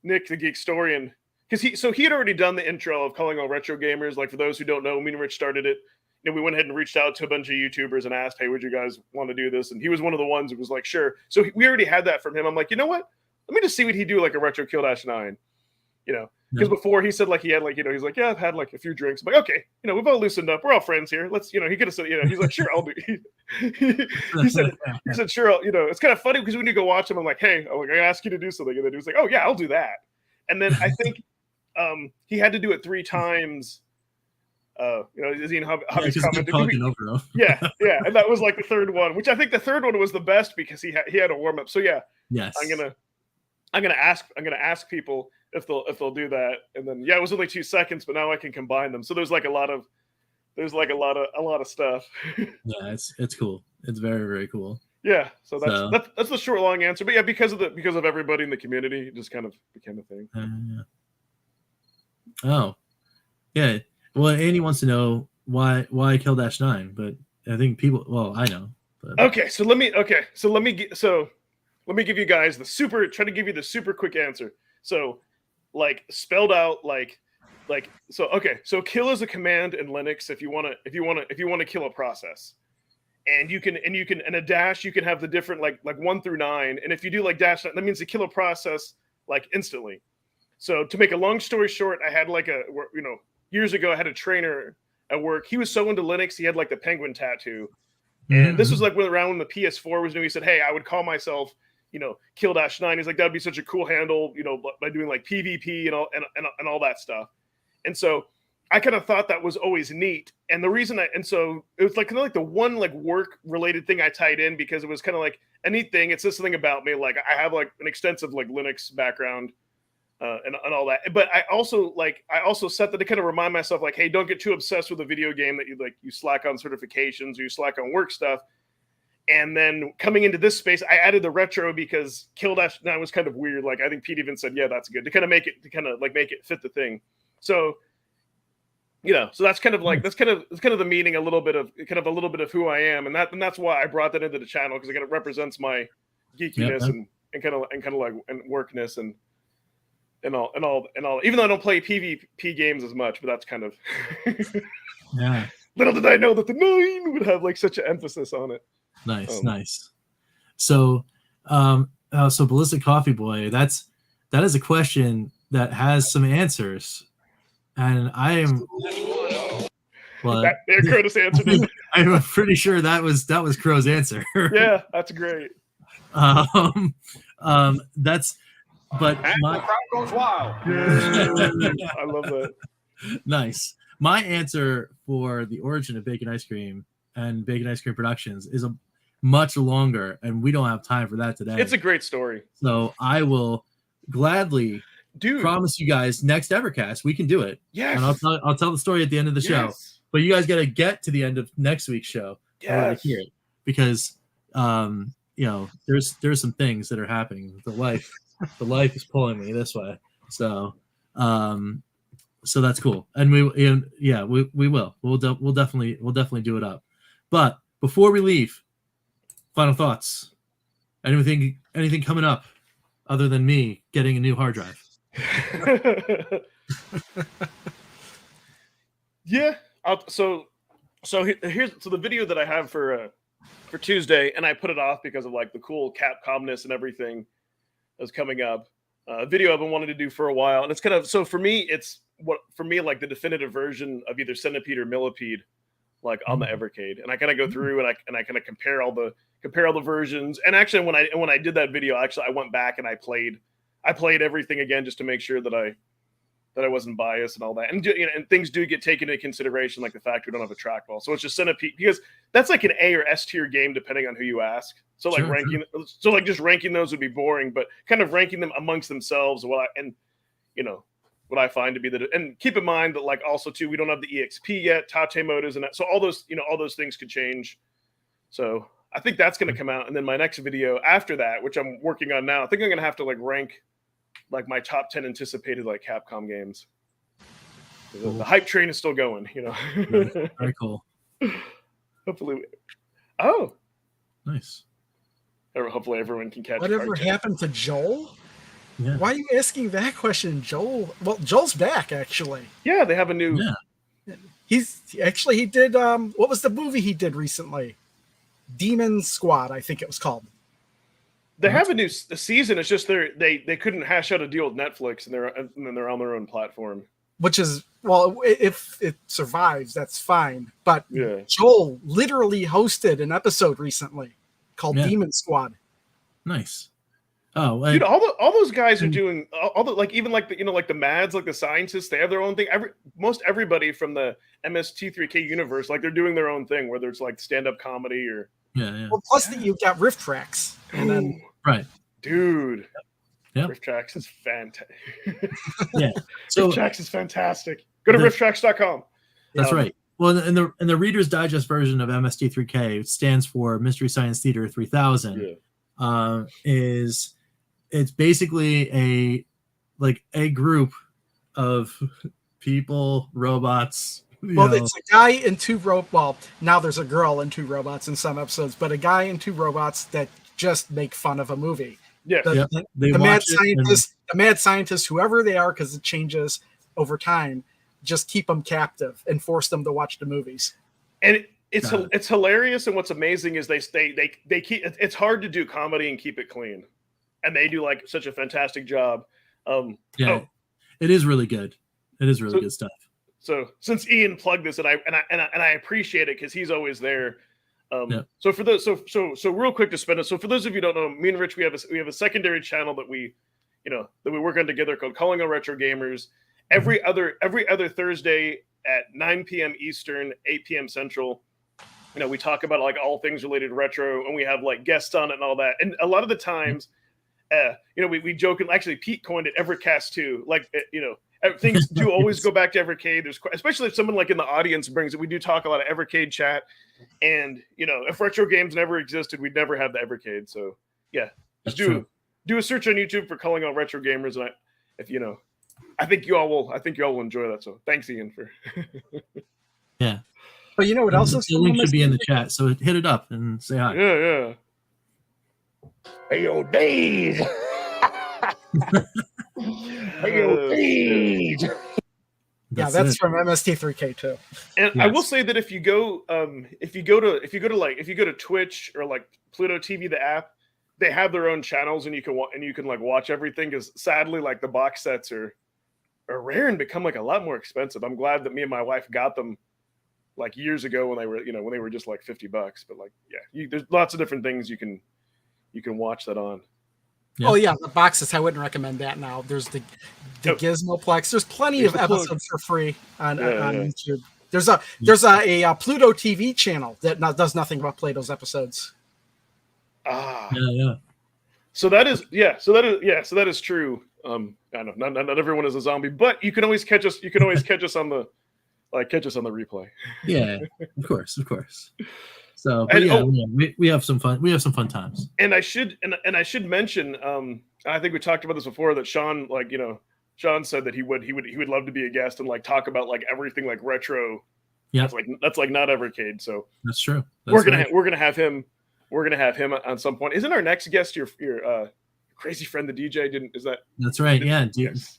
Nick the Geek Historian, because he had already done the intro of calling all retro gamers. Like for those who don't know, me and Rich started it. We went ahead and reached out to a bunch of YouTubers and asked, "Hey, would you guys want to do this?" And he was one of the ones who was like, "Sure." So we already had that from him. I'm like, you know what? Let me just see what he'd do like a retro KillDashNine. Because before he said like he had he's like, "Yeah, I've had like a few drinks." I'm like, okay, we've all loosened up. We're all friends here. Let's he could have said, he's like, "Sure, I'll do." he said, "Sure." It's kind of funny because when you go watch him, I'm like, "Hey, I ask you to do something," and then he was like, "Oh yeah, I'll do that." And then I think he had to do it 3 times. Ian Hobby's commented. Yeah, and that was like the third one, which I think the third one was the best because he had a warm up. So yeah, yes, I'm gonna ask people if they'll do that, and then it was only 2 seconds, but now I can combine them. So there's a lot of stuff. Yeah, it's cool. It's very, very cool. Yeah, so that's the short long answer. But yeah, because of everybody in the community, it just kind of became a thing. Oh, yeah. Well, Andy wants to know why KillDashNine, but I think people. Well, I know. But. Okay, so let me give you guys try to give you the super quick answer. So, like spelled out so kill is a command in Linux if you want to kill a process. And you can in a dash you can have the different like 1 through 9, and if you do like dash, that means to kill a process like instantly. So to make a long story short, I had years ago I had a trainer at work. He was so into Linux, he had like the penguin tattoo. And this was like around when the PS4 was new. He said, "Hey, I would call myself KillDashNine." He's like, "That'd be such a cool handle, by doing like PvP and all that stuff." And so I kind of thought that was always neat. And the reason so it was like kind of like the one like work related thing I tied in because it was kind of like a neat thing. It's this thing about me. Like I have like an extensive like Linux background and all that. But I also set that to kind of remind myself like, hey, don't get too obsessed with a video game that you slack on certifications or you slack on work stuff. And then coming into this space, I added the retro because KillDashNine was kind of weird. Like I think Pete even said, "Yeah, that's good," to kind of make it fit the thing. So, so that's kind of like it's kind of the meaning, a little bit of who I am, and that's why I brought that into the channel because it kind of represents my geekiness and kind of like and workness and all. Even though I don't play PvP games as much, but that's kind of yeah. Little did I know that the 9 would have like such an emphasis on it. Nice. So, so Ballistic Coffee Boy, that is a question that has some answers, and I am. Well, Crotus answered it. I'm pretty sure that was Crow's answer. Yeah, that's great. That's. But my the crowd goes wild. I love that. Nice. My answer for the origin of Bacon Ice Cream and Bacon Ice Cream Productions is a much longer, and we don't have time for that today. It's a great story. So I will gladly promise you guys next Evercast we can do it. Yes. And I'll tell the story at the end of the show. But you guys got to get to the end of next week's show to hear it, because there's some things that are happening. The life is pulling me this way. So so that's cool, and we will. We'll definitely do it up. But before we leave, final thoughts. Anything coming up other than me getting a new hard drive? Yeah. So So here's the video that I have for Tuesday, and I put it off because of like the cool Capcomness and everything that's coming up. A video I've been wanting to do for a while, and it's kind of so for me, it's like the definitive version of either Centipede or Millipede, like on the Evercade. And I kind of go through and I kind of compare all the versions. And actually, when I did that video, actually I went back and I played everything again just to make sure that I wasn't biased and all that. And and things do get taken into consideration, like the fact we don't have a trackball. So it's just Centipede, because that's like an A or S tier game depending on who you ask. So like just ranking those would be boring, but kind of ranking them amongst themselves. What I find to be and keep in mind that like also too, we don't have the EXP yet, Tate modes and that. So all those things could change. So I think that's going to come out. And then my next video after that, which I'm working on now, I think I'm going to have to like rank like my top 10 anticipated like Capcom games. Cool. The hype train is still going, Very cool. Hopefully. Nice. Hopefully everyone can catch. Whatever happened to Joel? Yeah. Why are you asking that question, Joel? Well, Joel's back actually. Yeah, they have a new. Yeah. He did. What was the movie he did recently? Demon Squad, I think it was called. They have a new season. It's just they couldn't hash out a deal with Netflix, and they're on their own platform. Which is, well, if it survives, that's fine. But yeah. Joel literally hosted an episode recently called Demon Squad. Nice. Oh, dude, all those guys are doing all the like even like the like the Mads, like the scientists, they have their own thing. Most everybody from the MST3K universe, like they're doing their own thing, whether it's like stand-up comedy or Well, plus you've got riff tracks, and then right, dude. Yeah, Riff Tracks is fantastic. So Riff Tracks is fantastic. Go to rifftracks.com. That's right. Well, in the Reader's Digest version of MST3K, it stands for Mystery Science Theater 3000. Yeah. It's basically a group of people, robots. It's a guy and two Well, now there's a girl and two robots in some episodes, but a guy and two robots that just make fun of a movie. Yeah, the mad scientists, whoever they are, because it changes over time, just keep them captive and force them to watch the movies. And it's hilarious. And what's amazing is they keep. It's hard to do comedy and keep it clean, and they do like such a fantastic job. It is really good. It is really good stuff. So since Ian plugged this, and I appreciate it because he's always there. So for those, so real quick to spin it. So for those of you who don't know, me and Rich, we have a secondary channel that we work on together called Calling All Retro Gamers. Every other Thursday at 9 p.m. Eastern, 8 p.m. Central. We talk about like all things related to retro, and we have like guests on it and all that. And a lot of the times, we joke, and actually Pete coined it Evercast too. Like things do always go back to Evercade. Especially if someone like in the audience brings it. We do talk a lot of Evercade chat, and if retro games never existed, we'd never have the Evercade. So yeah, just do a search on YouTube for Calling All Retro Gamers, and I think you all will enjoy that. So thanks, Ian, for. Yeah. But you know what else? The link should be in the chat, so hit it up and say hi. Yeah. Hey yo, Dave. Hey yo, Dave. That's from MST3K too. And yes. I will say that if you go to Twitch or like Pluto TV, the app, they have their own channels, and you can like watch everything. Because sadly, like the box sets are rare and become like a lot more expensive. I'm glad that me and my wife got them like years ago when they were just like $50. But like, there's lots of different things you can watch that on. Yeah. Oh yeah, the boxes. I wouldn't recommend that now. There's the Gizmoplex. There's plenty of episodes for free on YouTube. There's a Pluto TV channel that does nothing but play those episodes. Yeah. So that is true. I know not everyone is a zombie, but you can always catch us. You can always catch us on the replay. Yeah, of course. So, we have some fun. We have some fun times. And I should mention. I think we talked about this before. That Sean, Sean said that he would love to be a guest and like talk about like everything like retro. Yeah, that's like not Evercade. So that's true. We're gonna have him. We're gonna have him on some point. Isn't our next guest your crazy friend, the DJ? That's right. Yeah,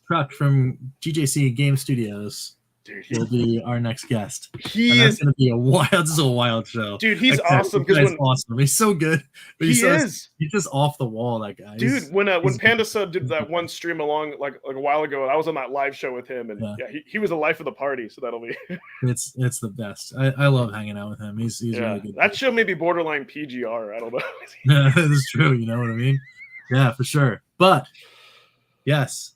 Truck from DJC Game Studios. Dude, will be our next guest. He That's is, going to be a wild show. dude. He's That guy- awesome that guy's because awesome. He's so good. But he is. He's just off the wall. That guy, Dude, when he's- Panda Sub did that one stream along like a while ago, I was on that live show with him, and Yeah. he was the life of the party. So that'll be it's the best. I love hanging out with him. He's really good. That show may be borderline PGR. I don't know. That is true. You know what I mean? Yeah, for sure. But yes,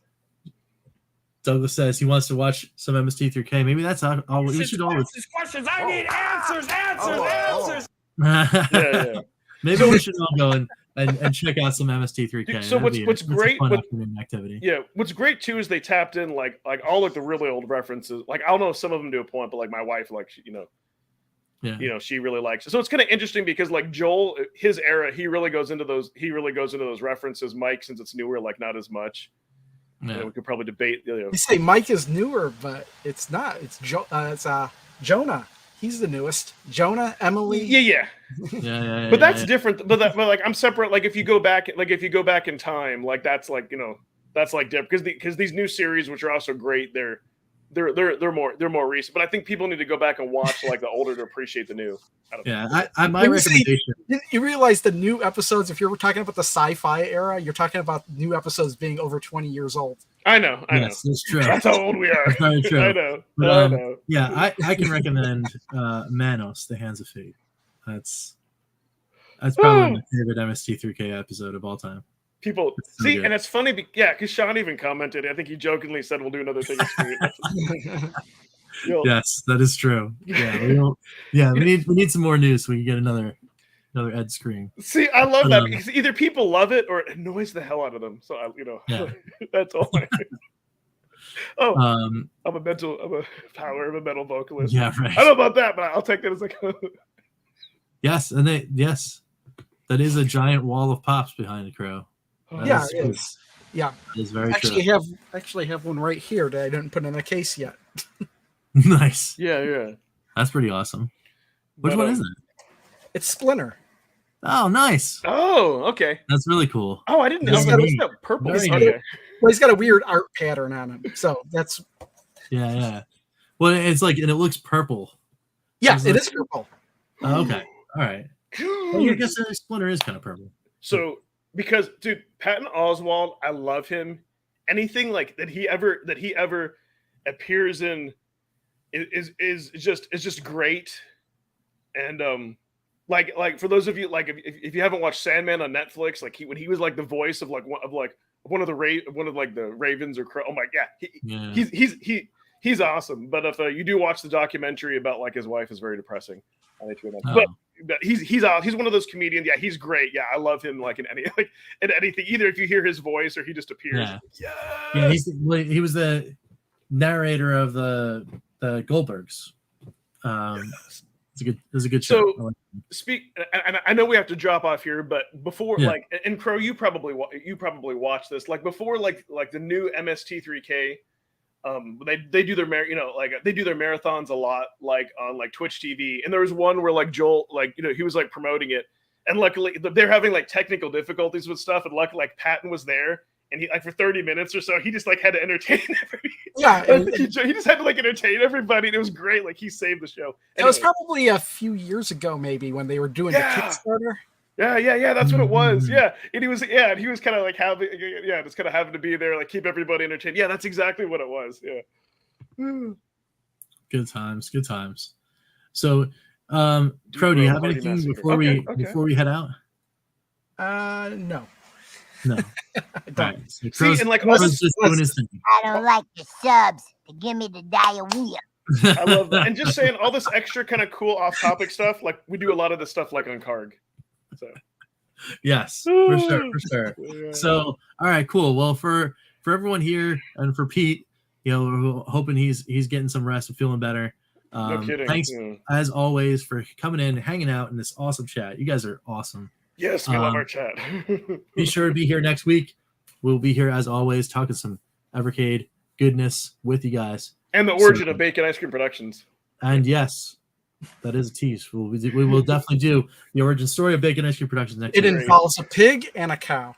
Douglas says he wants to watch some MST3K. Maybe that's all. We should all. Questions. I need answers. Yeah. Maybe we should all go and check out some MST3K. Dude, so That'd what's be a great? fun afternoon activity. Yeah, what's great too is they tapped in like all like the really old references. Like I don't know if some of them to a point, but like my wife, like she really likes it. So it's kind of interesting because like Joel, his era, he really goes into those references. Mike, since it's newer, like not as much. Yeah. We could probably debate. You say Mike is newer, but it's not. It's Jonah. He's the newest. Jonah, Emily. Yeah. But that's different. But like I'm separate. Like if you go back in time, like that's like that's like different because these new series, which are also great, they're more recent. But I think people need to go back and watch like the older to appreciate the new. My recommendation. You realize the new episodes, if you're talking about the sci-fi era, you're talking about new episodes being over 20 years old. I know. Yes, that's true. That's how old we are. That's very true. I know. But, I know. Yeah, I can recommend Manos, The Hands of Fate. That's probably my favorite MST3K episode of all time. People so see, good. and it's funny, because Sean even commented. I think he jokingly said, "We'll do another thing." Yes, that is true. Yeah, we need some more news so we can get another Ed scream. See, I love that because either people love it or it annoys the hell out of them. So that's all. I'm a metal vocalist. Yeah, right. I don't know about that, but I'll take that as like. Yes, and that is a giant wall of pops behind the crow. It is. Yeah, it is very actually have one right here that I didn't put in a case yet. Nice. Yeah. That's pretty awesome. Which one is it? It's Splinter. Oh, nice. Oh, okay. That's really cool. Oh, I didn't know that purple. He's got a weird art pattern on him, so that's. Yeah. Well, it's like, and it looks purple. Yeah, it is purple. Oh, okay. All right. Well, I guess Splinter is kind of purple. So, because dude, Patton Oswalt, I love him. Anything like that he ever appears in is just great. And like for those of you like if you haven't watched Sandman on Netflix, like when he was like the voice of one of the Ravens or Crow. Oh my god, he's awesome. But if you do watch the documentary about like his wife, is very depressing. But he's one of those comedians. Yeah, he's great. Yeah, I love him. Like in anything, either if you hear his voice or he just appears. Yeah. He was the narrator of the Goldbergs. It's a good show. So and I know we have to drop off here, but before and Crow, you probably watch this like before like the new MST3K. They do their they do their marathons a lot like on like Twitch TV, and there was one where like Joel he was like promoting it, and luckily they're having like technical difficulties with stuff, and luckily like Patton was there, and he like for 30 minutes or so he just like had to entertain everybody. Yeah, he just had to like entertain everybody, and it was great. Like he saved the show. It was probably a few years ago, maybe when they were doing the Kickstarter. Yeah. That's what it was. Yeah, and he was kind of like just kind of having to be there, like keep everybody entertained. Yeah, that's exactly what it was. Yeah. Good times. So, Crow, do you have anything before we head out? No. No. Right. So See, and like just doing his thing. I don't like the subs to give me the diarrhea. I love that. And just saying all this extra kind of cool off-topic stuff, like we do a lot of this stuff like on Karg. So yes, for sure. Yeah. So, all right, cool. Well, for everyone here and for Pete, we're hoping he's getting some rest and feeling better. No kidding. Thanks as always for coming in, hanging out in this awesome chat. You guys are awesome. Yes, we love our chat. Be sure to be here next week. We'll be here as always, talking some Evercade goodness with you guys. And the origin of Bacon Ice Cream Productions. And yes, that is a tease. We will definitely do the origin story of Bacon Ice Cream Productions next week. It involves a pig and a cow.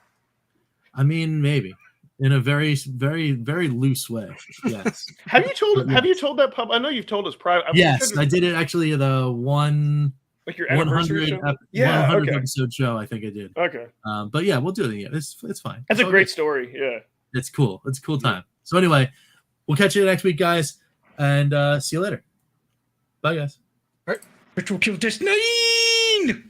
I mean, maybe. in a very, very, very loose way. Yes. Have you told But Have you yes. told that pub? I know you've told us private. Yes, I did it actually. The Like your anniversary 100 show. Yeah. 100th Okay. episode show. I think I did. Okay. But yeah, we'll do it again. It's fine. That's It's a all great good. story. Yeah. It's cool. It's a cool time. So anyway, we'll catch you next week, guys, and see you later. Bye, guys. Virtual KillDashNine!